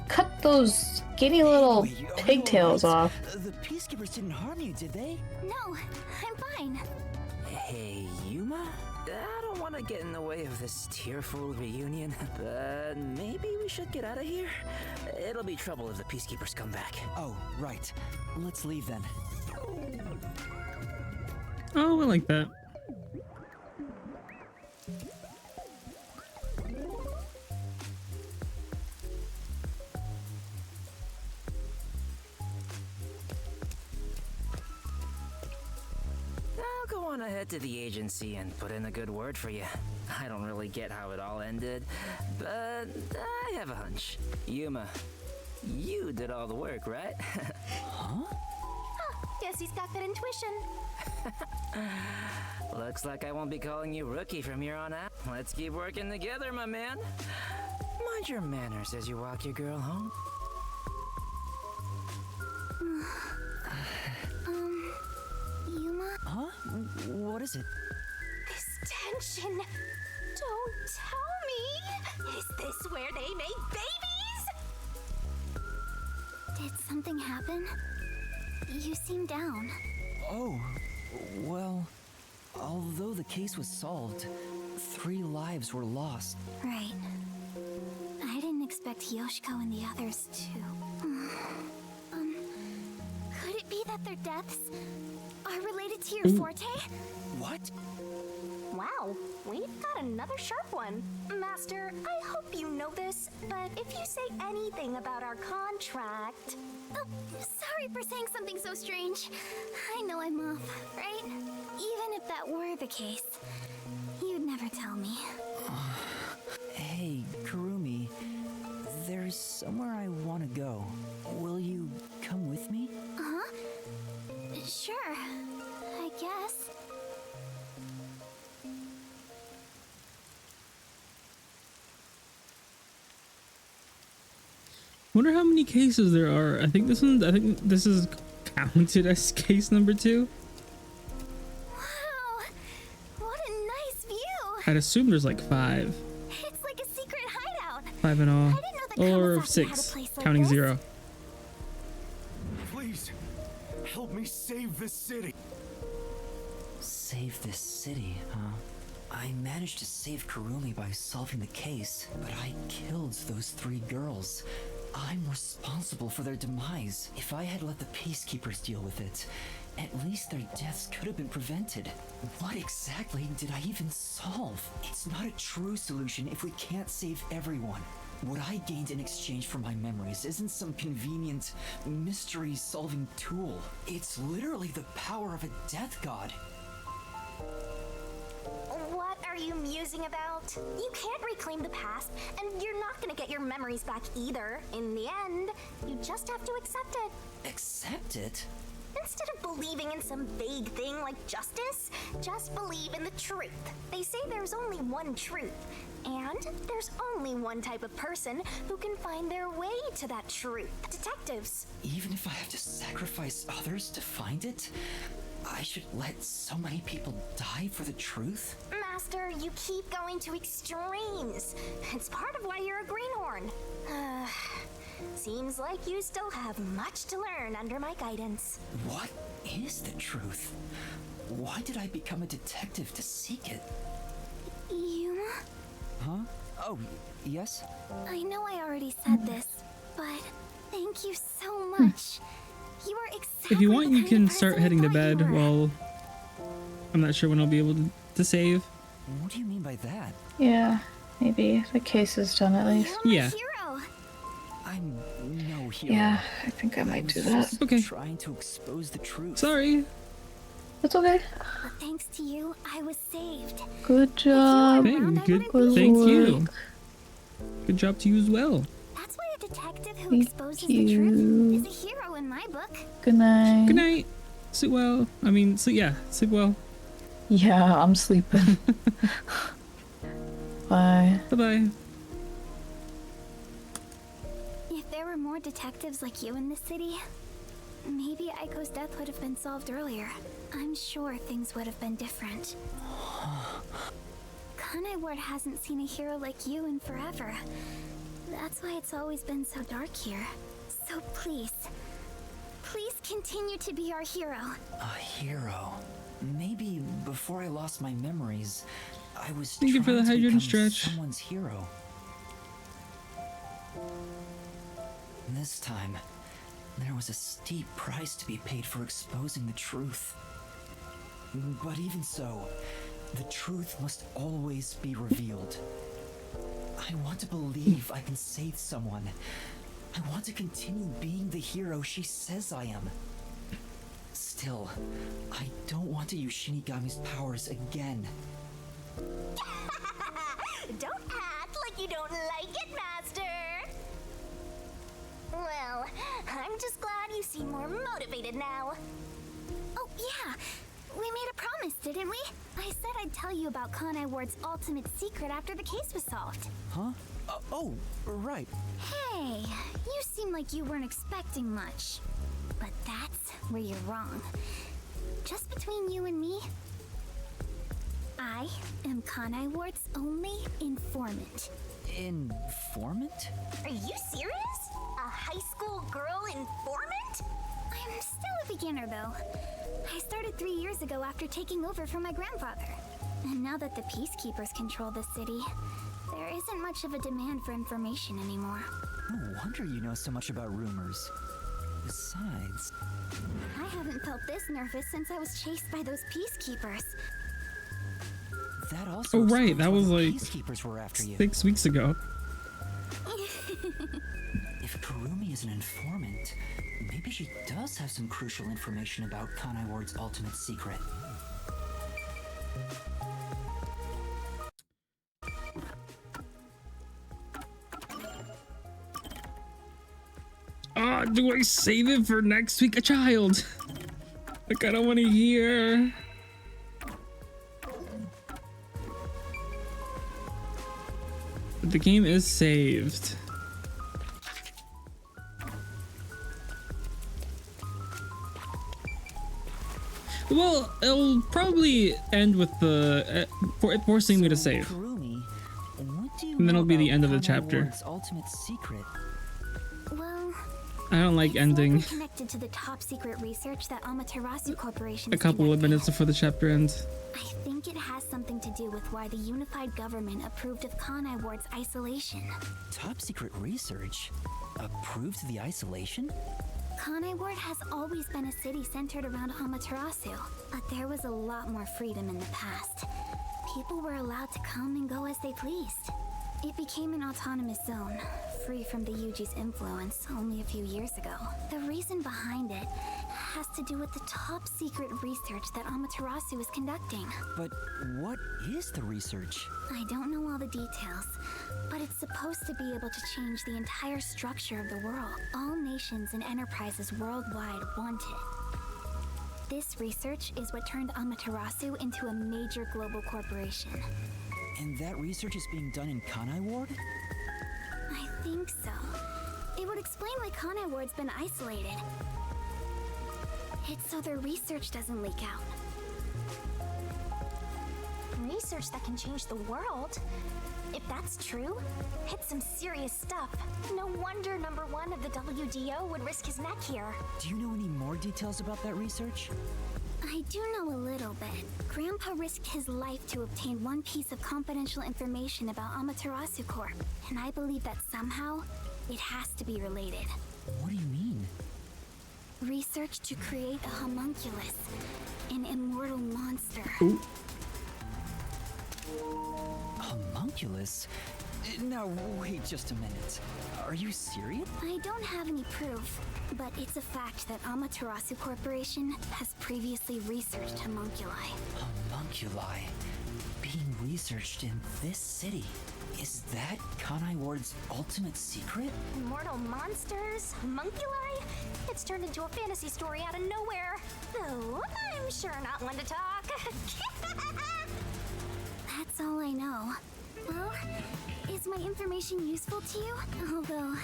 Cut those skinny little Wait, are you pigtails alright? off. The peacekeepers didn't harm you, did they? No, I'm fine. Hey, Yuma? I don't want to get in the way of this tearful reunion, but maybe we should get out of here. It'll be trouble if the peacekeepers come back. Oh, right. Let's leave then. Oh, I like that. I'll go on ahead to the agency and put in a good word for you. I don't really get how it all ended, but I have a hunch. Yuma, you did all the work, right? Guess he's got good intuition. Looks like I won't be calling you Rookie from here on out. Let's keep working together, my man. Mind your manners as you walk your girl home. Yuma? Huh? What is it? This tension. Don't tell me. Is this where they make babies? Did something happen? You seem down. Oh, well, although the case was solved, 3 lives were lost. Right. I didn't expect Yoshiko and the others to. Could it be that their deaths are related to your forte? What? Wow, we've got another sharp one. Master, I hope you know this, but if you say anything about our contract... Oh, sorry for saying something so strange. I know I'm off, right? Even if that were the case, you'd never tell me. Hey, Kurumi, there's somewhere I want to go. Will you come with me? Huh? Sure, I guess. Wonder how many cases there are. I think this is counted as case number 2. Wow, what a nice view. I'd assume there's like 5. It's like a secret hideout. 5 in all. I didn't know that Or Kawasaki had a 6, place like counting this. 0. Please, help me save this city. Save this city, huh? I managed to save Kurumi by solving the case, but I killed those 3 girls. I'm responsible for their demise. If I had let the peacekeepers deal with it, at least their deaths could have been prevented. What exactly did I even solve? It's not a true solution if we can't save everyone. What I gained in exchange for my memories isn't some convenient mystery-solving tool. It's literally the power of a death god. What are you musing about? You can't reclaim the past, and you're not gonna get your memories back either. In the end, you just have to accept it. Accept it? Instead of believing in some vague thing like justice, just believe in the truth. They say there's only one truth, and there's only one type of person who can find their way to that truth. Detectives. Even if I have to sacrifice others to find it, I should let so many people die for the truth? Master, you keep going to extremes. It's part of why you're a greenhorn. Seems like you still have much to learn under my guidance. What is the truth? Why did I become a detective to seek it? Yuma? Huh? Oh, yes? I know I already said this, but thank you so much. You are exactly If you want, the you kind can of start person I heading to thought bed you were. while I'm not sure when I'll be able to save. What do you mean by that? Yeah, maybe the case is done at least. You're my Yeah. hero. I'm no hero. Yeah, I think I might do was that. just Okay. trying to expose the truth. Sorry. It's okay. But thanks to you, I was saved. Good job. Thank, good, Good thank you. work. Good job to you as well. That's why a detective who Thank exposes you. the truth is a hero in my book. Good night. Good night. Sleep well. I mean, sleep well. Yeah, I'm sleeping. Bye. Bye-bye. If there were more detectives like you in the city, maybe Aiko's death would have been solved earlier. I'm sure things would have been different. Kanai Ward hasn't seen a hero like you in forever. That's why it's always been so dark here. So please continue to be our hero. A hero. Maybe before I lost my memories, I was Thank you for the trying to hydrating become stretch. someone's hero. This time, there was a steep price to be paid for exposing the truth. But even so, the truth must always be revealed. I want to believe I can save someone. I want to continue being the hero she says I am. Still, I don't want to use Shinigami's powers again. Don't act like you don't like it, Master! Well, I'm just glad you seem more motivated now. Oh, yeah. We made a promise, didn't we? I said I'd tell you about Kanai Ward's ultimate secret after the case was solved. Huh? Oh, right. Hey, you seem like you weren't expecting much. But that's where you're wrong. Just between you and me, I am Kanai Ward's only informant. Informant? Are you serious? A high school girl informant? I'm still a beginner, though. I started 3 years ago after taking over from my grandfather. And now that the peacekeepers control the city, there isn't much of a demand for information anymore. No wonder you know so much about rumors. Besides... I haven't felt this nervous since I was chased by those peacekeepers. That also Oh, right, explains that why was the like peacekeepers were after you. 6 weeks ago. If Kurumi is an informant, maybe she does have some crucial information about Kanai Ward's ultimate secret. Ah, do I save it for next week? A child. Like, I don't want to hear. But the game is saved. Well, it'll probably end with the forcing me to save. Kurumi, what do you And then know it'll be the about end of the Kanai chapter. Ward's ultimate secret? Well, I don't like It's ending likely connected to the top secret research that Amaterasu Corporation a is couple of conducting. minutes before the chapter ends. I think it has something to do with why the unified government approved of Kanai Ward's isolation. Top secret research? Approved the isolation? Kanai Ward has always been a city centered around Amaterasu, but there was a lot more freedom in the past. People were allowed to come and go as they pleased. It became an autonomous zone, free from the Yuji's influence only a few years ago. The reason behind it has to do with the top secret research that Amaterasu is conducting. But what is the research? I don't know all the details, but it's supposed to be able to change the entire structure of the world. All nations and enterprises worldwide want it. This research is what turned Amaterasu into a major global corporation. And that research is being done in Kanai Ward? I think so. It would explain why Kanai Ward's been isolated. It's so their research doesn't leak out. Research that can change the world? If that's true, it's some serious stuff. No wonder number one of the WDO would risk his neck here. Do you know any more details about that research? I do know a little bit. Grandpa risked his life to obtain one piece of confidential information about Amaterasu Corp, and I believe that somehow it has to be related. What do you mean? Research to create a homunculus, an immortal monster. Ooh. Homunculus? Now, wait just a minute. Are you serious? I don't have any proof, but it's a fact that Amaterasu Corporation has previously researched homunculi. Homunculi? Being researched in this city? Is that Kanai Ward's ultimate secret? Immortal monsters? Homunculi? It's turned into a fantasy story out of nowhere. Though, I'm sure not one to talk. That's all I know. Well, is my information useful to you? Although,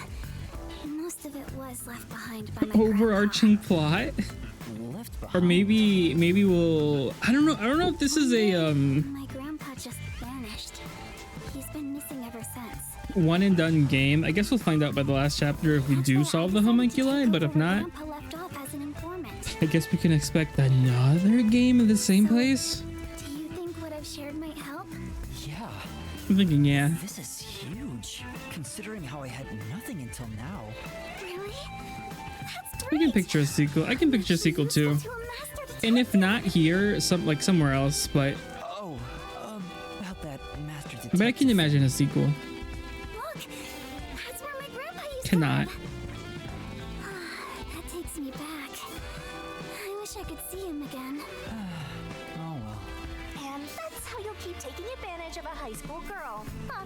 most of it was left behind by my Overarching plot? Left behind? Or maybe we'll... I don't know if this is a My grandpa just vanished. He's been missing ever since. one and done game. I guess we'll find out by the last chapter if we do solve the homunculi, but if not, Grandpa left off as an informant. I guess we can expect another game in the same place. Do you think what I've shared might help? Yeah. I'm thinking, yeah. This is huge, considering how I had nothing until now. Really? That's We can picture a sequel. I can picture a sequel too. And if not here, somewhere else, but Oh, about that master detective. I can imagine a sequel. Look, that's where my grandpa used Cannot. to live. That takes me back. I wish I could see him again. Oh well. And that's how you'll keep taking advantage of a high school girl. Huh.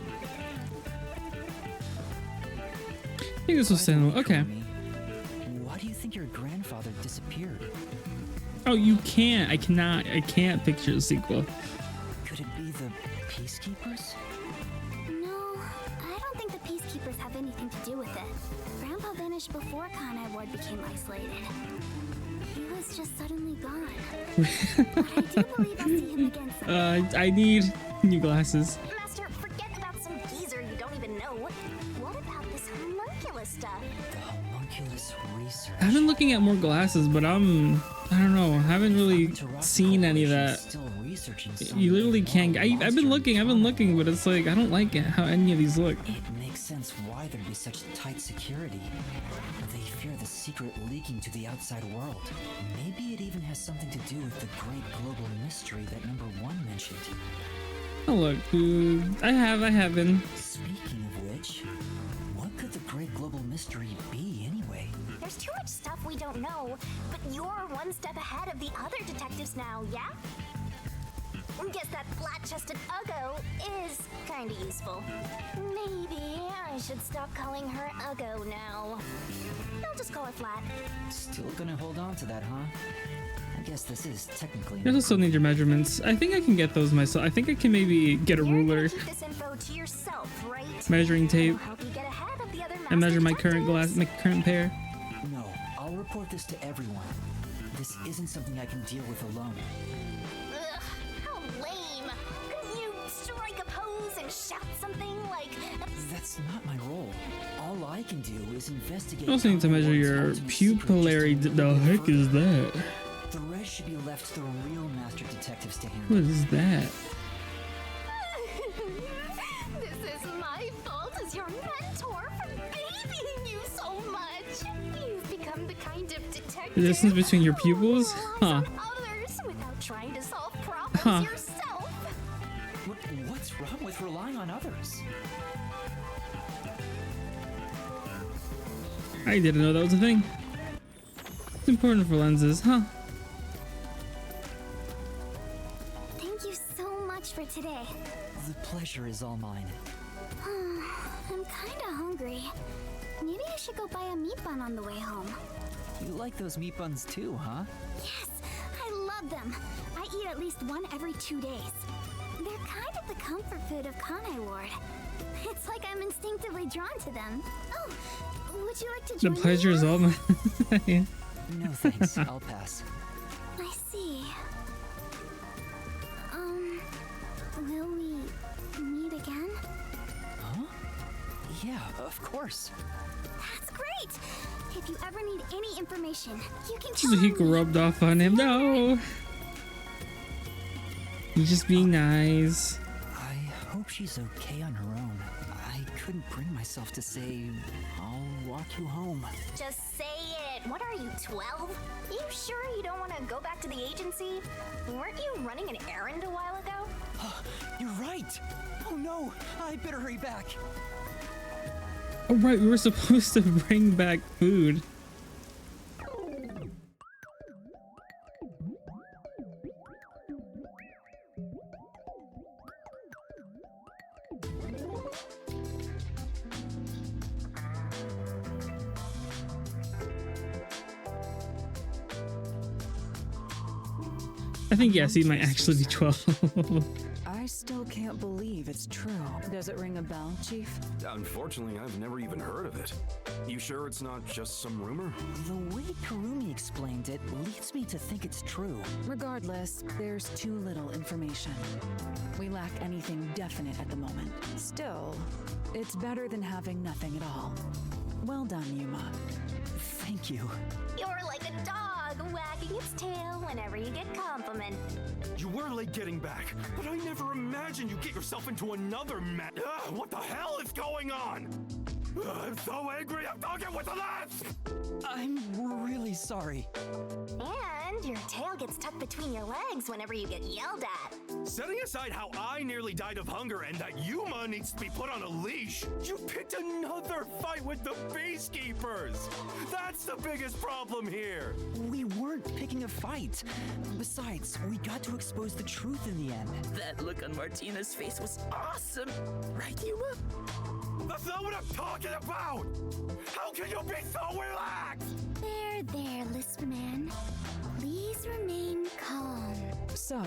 I think this was Sentinel. Okay. Why do you think your grandfather disappeared? Oh, you can't. I can't picture a sequel. Could it be the peacekeepers? No, I don't think the peacekeepers have anything to do with it. Grandpa vanished before Kanai Ward became isolated. He was just suddenly gone. But I do believe I'll see him again someday. I need new glasses. Master, forget about some geezer you don't even know. What about this homunculus stuff? The homunculus research. I've been looking at more glasses, but I don't know. I haven't really seen any of that. Still researching You literally something can't. more I've been looking, but it's like I don't like how any of these look. It makes sense why there'd be such tight security. They fear the secret leaking to the outside world. Maybe it even has something to do with the great global mystery that number one mentioned. Oh look, dude. I have been. Speaking of which, what could the great global mystery be anyway? There's too much stuff we don't know, but you're one step ahead of the other detectives now, yeah? Guess that flat-chested Uggo is kinda useful. Maybe I should stop calling her Uggo now. I'll just call her Flat. Still gonna hold on to that, huh? I guess this is technically. You also need your measurements. I think I can get those myself. I think I can maybe get a You're gonna ruler, keep this info to yourself, right? measuring tape, It'll help you get ahead of the other and measure my master current glass, my current pair. No, I'll report this to everyone. This isn't something I can deal with alone. Ugh, how lame. Couldn't you strike a pose and shout something like. That's not my role. All I can do is investigate. You also need to measure your pupillary. The heck is that? The rest should be left to the real master detectives to handle. What is that? This is my fault as your mentor for babying you so much. You've become the kind of detective. The distance between your pupils? Huh. Others without trying to solve problems yourself. What's wrong with relying on others? I didn't know that was a thing. It's important for lenses, huh? Thank you so much for today. The pleasure is all mine. I'm kinda hungry. Maybe I should go buy a meat bun on the way home. You like those meat buns too, huh? Yes, I love them. I eat at least one every 2 days. They're kind of the comfort food of Kanai Ward. It's like I'm instinctively drawn to them. Oh, would you like to join The pleasure is all mine. No thanks, I'll pass. I see. Will we meet again? Huh? Yeah, of course. That's great! If you ever need any information, you can count on Zuhiko me. rubbed off on him. No! He's just being nice. I hope she's okay on her own. I couldn't bring myself to say, I'll walk you home. Just say it. What are you, 12? You sure you don't want to go back to the agency? Weren't you running an errand a while ago? You're right! Oh no, I better hurry back. Oh right, we were supposed to bring back food. I think yes, he might actually be 12. I still can't believe it's true. Does it ring a bell, Chief? Unfortunately, I've never even heard of it. You sure it's not just some rumor? The way Karumi explained it leads me to think it's true. Regardless, there's too little information. We lack anything definite at the moment. Still, it's better than having nothing at all. Well done, Yuma. Thank you. You're like a dog wagging its tail whenever you get compliment. You were late getting back, but I never imagined you'd get yourself into another mess. What the hell is going on? I'm so angry, I'm talking with the left! I'm really sorry. And your tail gets tucked between your legs whenever you get yelled at. Setting aside how I nearly died of hunger and that Yuma needs to be put on a leash, you picked another fight with the Peacekeepers! That's the biggest problem here! We weren't picking a fight. Besides, we got to expose the truth in the end. That look on Martina's face was awesome. Right, Yuma? That's not what I'm talking about! How can you be so relaxed? There, Lisp Man. Please remain calm. So,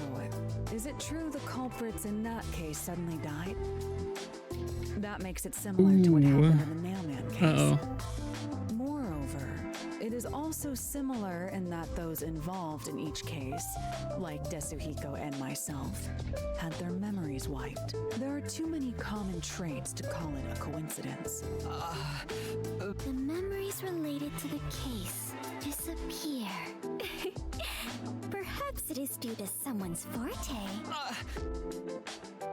is it true the culprits in that case suddenly died? That makes it similar to what happened in the mailman case. Uh-oh. Moreover, it is also similar in that those involved in each case, like Desuhiko and myself, had their memories wiped. There are too many common traits to call it a coincidence. The memories related to the case disappear. Perhaps it is due to someone's forte.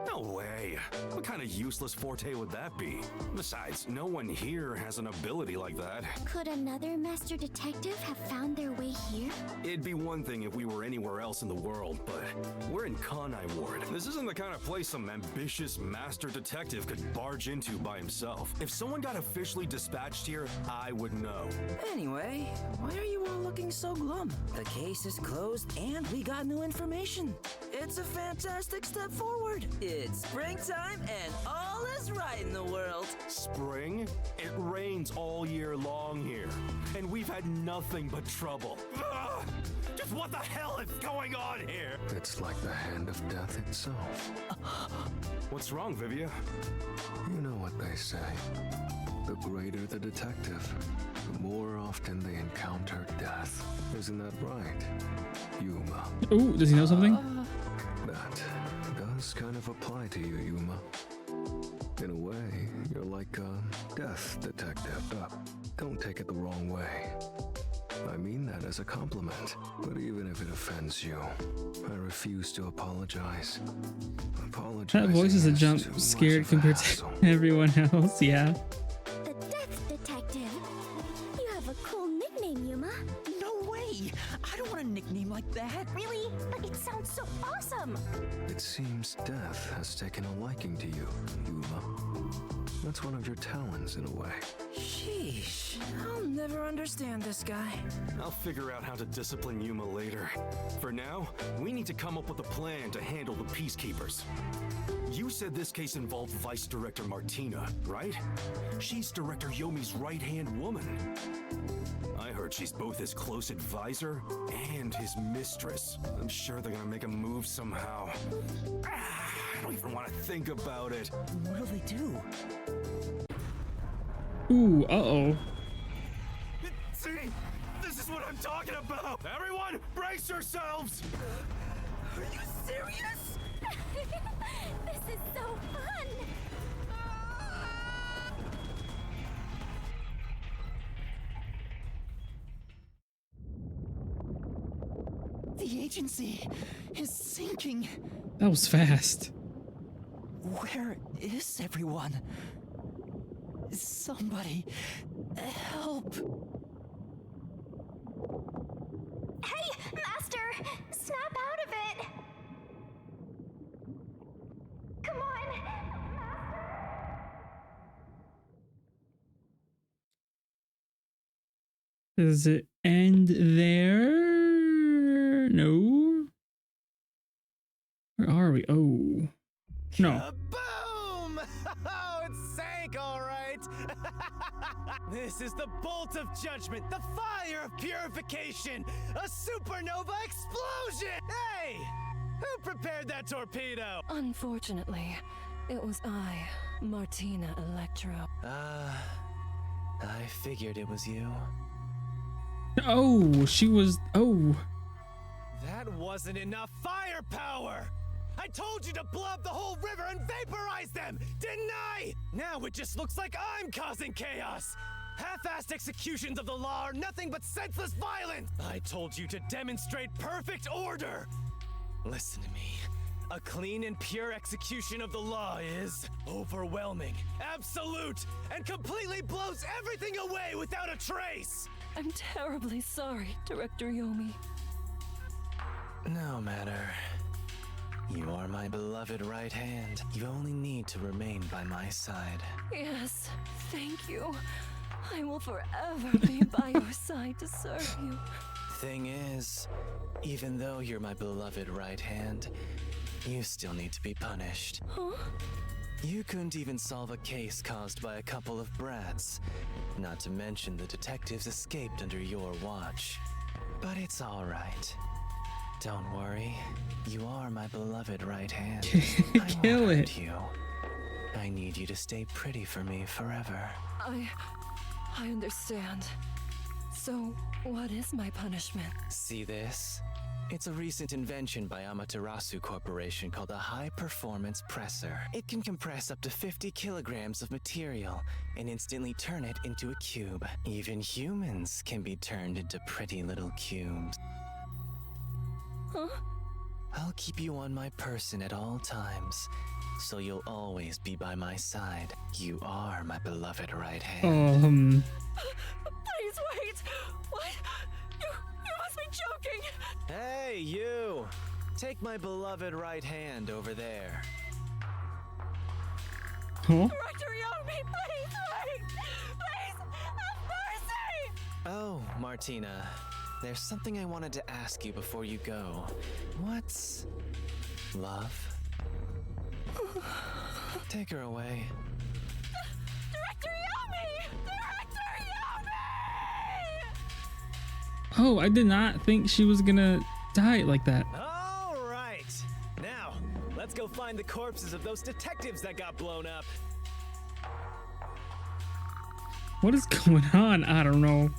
No way. What kind of useless forte would that be? Besides, no one here has an ability like that. Could another master detective have found their way here? It'd be one thing if we were anywhere else in the world, but we're in Kanai Ward. This isn't the kind of place some ambitious master detective could barge into by himself. If someone got officially dispatched here, I would know. Anyway, why are you all looking so glum? The case is closed and we got new information. It's a fantastic step forward. It's springtime and all is right in the world. Spring? It rains all year long here, and we've had nothing but trouble. Ugh! Just what the hell is going on here? It's like the hand of death itself. What's wrong, Vivia? You know what they say. The greater the detective, the more often they encounter death. Isn't that right, Yuma? Oh, does he know something? That does kind of apply to you, Yuma. In a way, you're like a death detective. Don't take it the wrong way. I mean that as a compliment. But even if it offends you, I refuse to apologize. That voice is a jump scared compared to everyone else, yeah. The Death Detective. You have a cool nickname, Yuma. No way! I don't want a nickname like that. Really? But it sounds so awesome. It seems death has taken a liking to you, Yuma. That's one of your talents in a way. Sheesh. I'll never understand this guy. I'll figure out how to discipline Yuma later. For now, we need to come up with a plan to handle the Peacekeepers. You said this case involved Vice Director Martina, right? She's Director Yomi's right-hand woman. I heard she's both his close advisor and his mistress. I'm sure they're gonna make a move somehow. I don't even want to think about it. What'll they do? Ooh, uh-oh. See? This is what I'm talking about! Everyone, brace yourselves! Are you serious? This is so fun. The agency is sinking. That was fast. Where is everyone? Somebody help. Hey, Master! Snap out of it! Come on! Does it end there? No. Where are we? Oh. No. Boom! Oh, it sank, all right. This is the bolt of judgment, the fire of purification, a supernova explosion! Hey! Who prepared that torpedo? Unfortunately, it was I, Martina Electro. I figured it was you. Oh, she was. Oh. That wasn't enough firepower! I told you to blow up the whole river and vaporize them, didn't I? Now it just looks like I'm causing chaos. Half-assed executions of the law are nothing but senseless violence. I told you to demonstrate perfect order. Listen to me. A clean and pure execution of the law is overwhelming, absolute, and completely blows everything away without a trace. I'm terribly sorry, Director Yomi. No matter. You are my beloved right hand. You only need to remain by my side. Yes, thank you. I will forever be by your side to serve you. Thing is, even though you're my beloved right hand, you still need to be punished. Huh? You couldn't even solve a case caused by a couple of brats. Not to mention the detectives escaped under your watch. But it's all right. Don't worry. You are my beloved right hand. Kill it. You. I need you to stay pretty for me forever. I understand. So, what is my punishment? See this? It's a recent invention by Amaterasu Corporation called a high-performance presser. It can compress up to 50 kilograms of material and instantly turn it into a cube. Even humans can be turned into pretty little cubes. Huh? I'll keep you on my person at all times, so you'll always be by my side. You are my beloved right hand. Please wait! What? You must be joking! Hey, you! Take my beloved right hand over there. Huh? Director Yomi, please wait! Please, have mercy! Oh, Martina. There's something I wanted to ask you before you go. What's love? Take her away. Director Yomi! Director Yomi! Oh, I did not think she was gonna die like that. All right. Now, let's go find the corpses of those detectives that got blown up. What is going on? I don't know.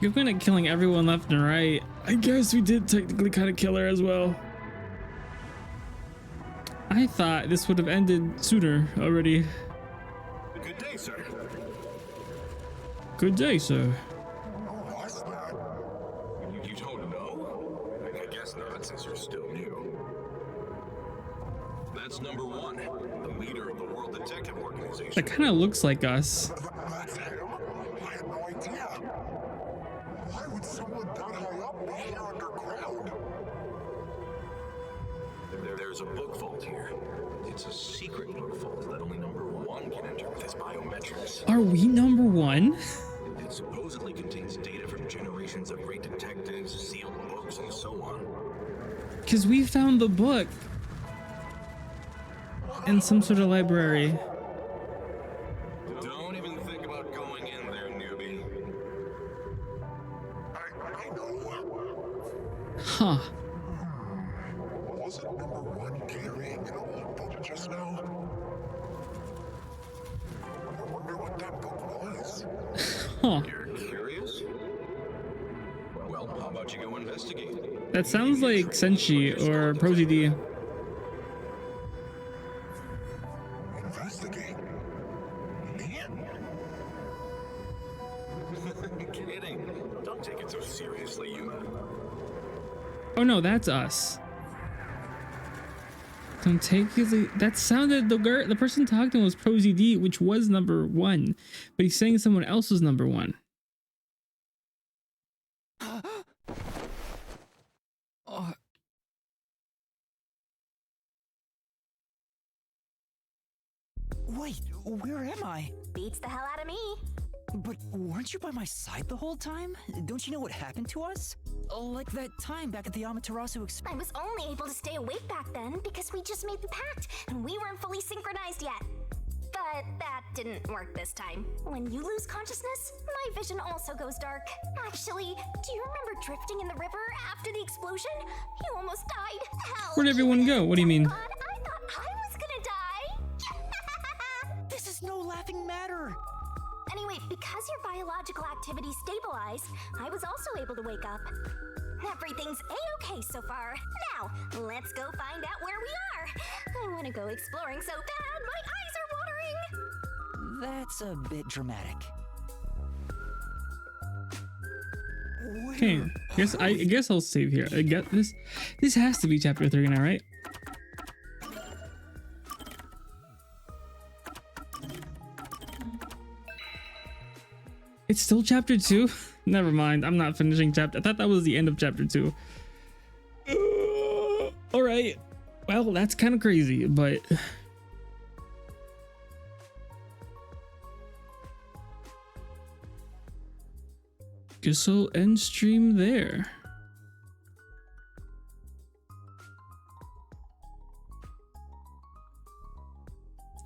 You're good at killing everyone left and right. I guess we did technically kind of kill her as well. I thought this would have ended sooner already. Good day, sir. Good day, sir. You don't know? I guess not, since you're still new. That's number one, the leader of the World Detective Organization. That kind of looks like us. That's him? I had no idea. Why would someone that high up be here underground? There's a book vault here. It's a secret book vault that only number one can enter with his biometrics. Are we number one? It supposedly contains data from generations of great detectives, sealed books, and so on. Because we found the book in some sort of library. Don't even think about going in there, newbie. I know. Huh. Wasn't number one carrying an old book just now? I wonder what that book was. Huh. You're curious? Well, how about you go investigate? That sounds like Senshi or ProZD. Investigate? Me? Kidding. Don't take it so seriously, Yuma. Oh no, that's us. Don't take it. That sounded the person talking was ProZD, which was number one, but he's saying someone else was number one. Wait, where am I? Beats the hell out of me. But weren't you by my side the whole time? Don't you know what happened to us? Like that time back at the Amaterasu I was only able to stay awake back then because we just made the pact and we weren't fully synchronized yet. But that didn't work this time. When you lose consciousness, my vision also goes dark. Actually, do you remember drifting in the river after the explosion? You almost died. Hell, Where'd everyone go? What do you mean? God, I thought I was gonna die. This is no laughing matter. Anyway, because your biological activity stabilized, I was also able to wake up. Everything's a-okay so far. Now, let's go find out where we are. I want to go exploring so bad, my eyes are watering. That's a bit dramatic. Okay, I guess I'll save here. I get this. This has to be chapter 3 now, right? It's still chapter 2? Never mind. I'm not finishing chapter. I thought that was the end of chapter 2. All right. Well, that's kind of crazy, but guess I'll end stream there.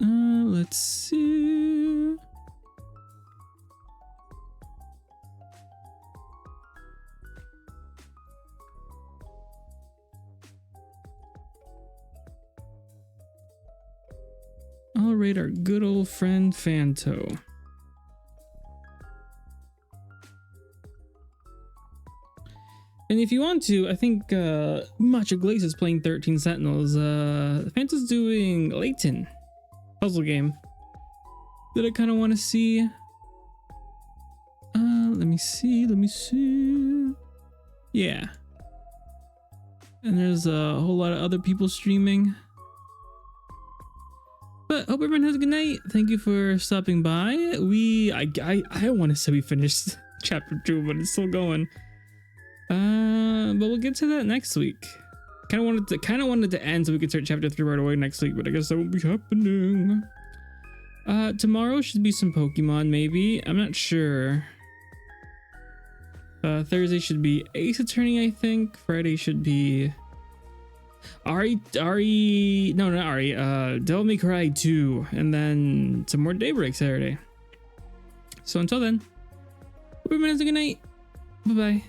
Let's see. I'll rate our good old friend Fanto. And if you want to, I think Macho Glaze is playing 13 Sentinels. Fanto's doing Layton puzzle game that I kind of want to see. Let me see. Yeah. And there's a whole lot of other people streaming. But hope everyone has a good night. Thank you for stopping by. I want to say we finished chapter 2, but it's still going. But we'll get to that next week. Kind of wanted to end so we could start chapter 3 right away next week, but I guess that won't be happening. Tomorrow should be some Pokemon, maybe. I'm not sure. Thursday should be Ace Attorney, I think. Friday should be no, not Ari. Devil May Cry 2, and then some more Daybreak Saturday. So until then, hope everyone has a good night. Bye bye.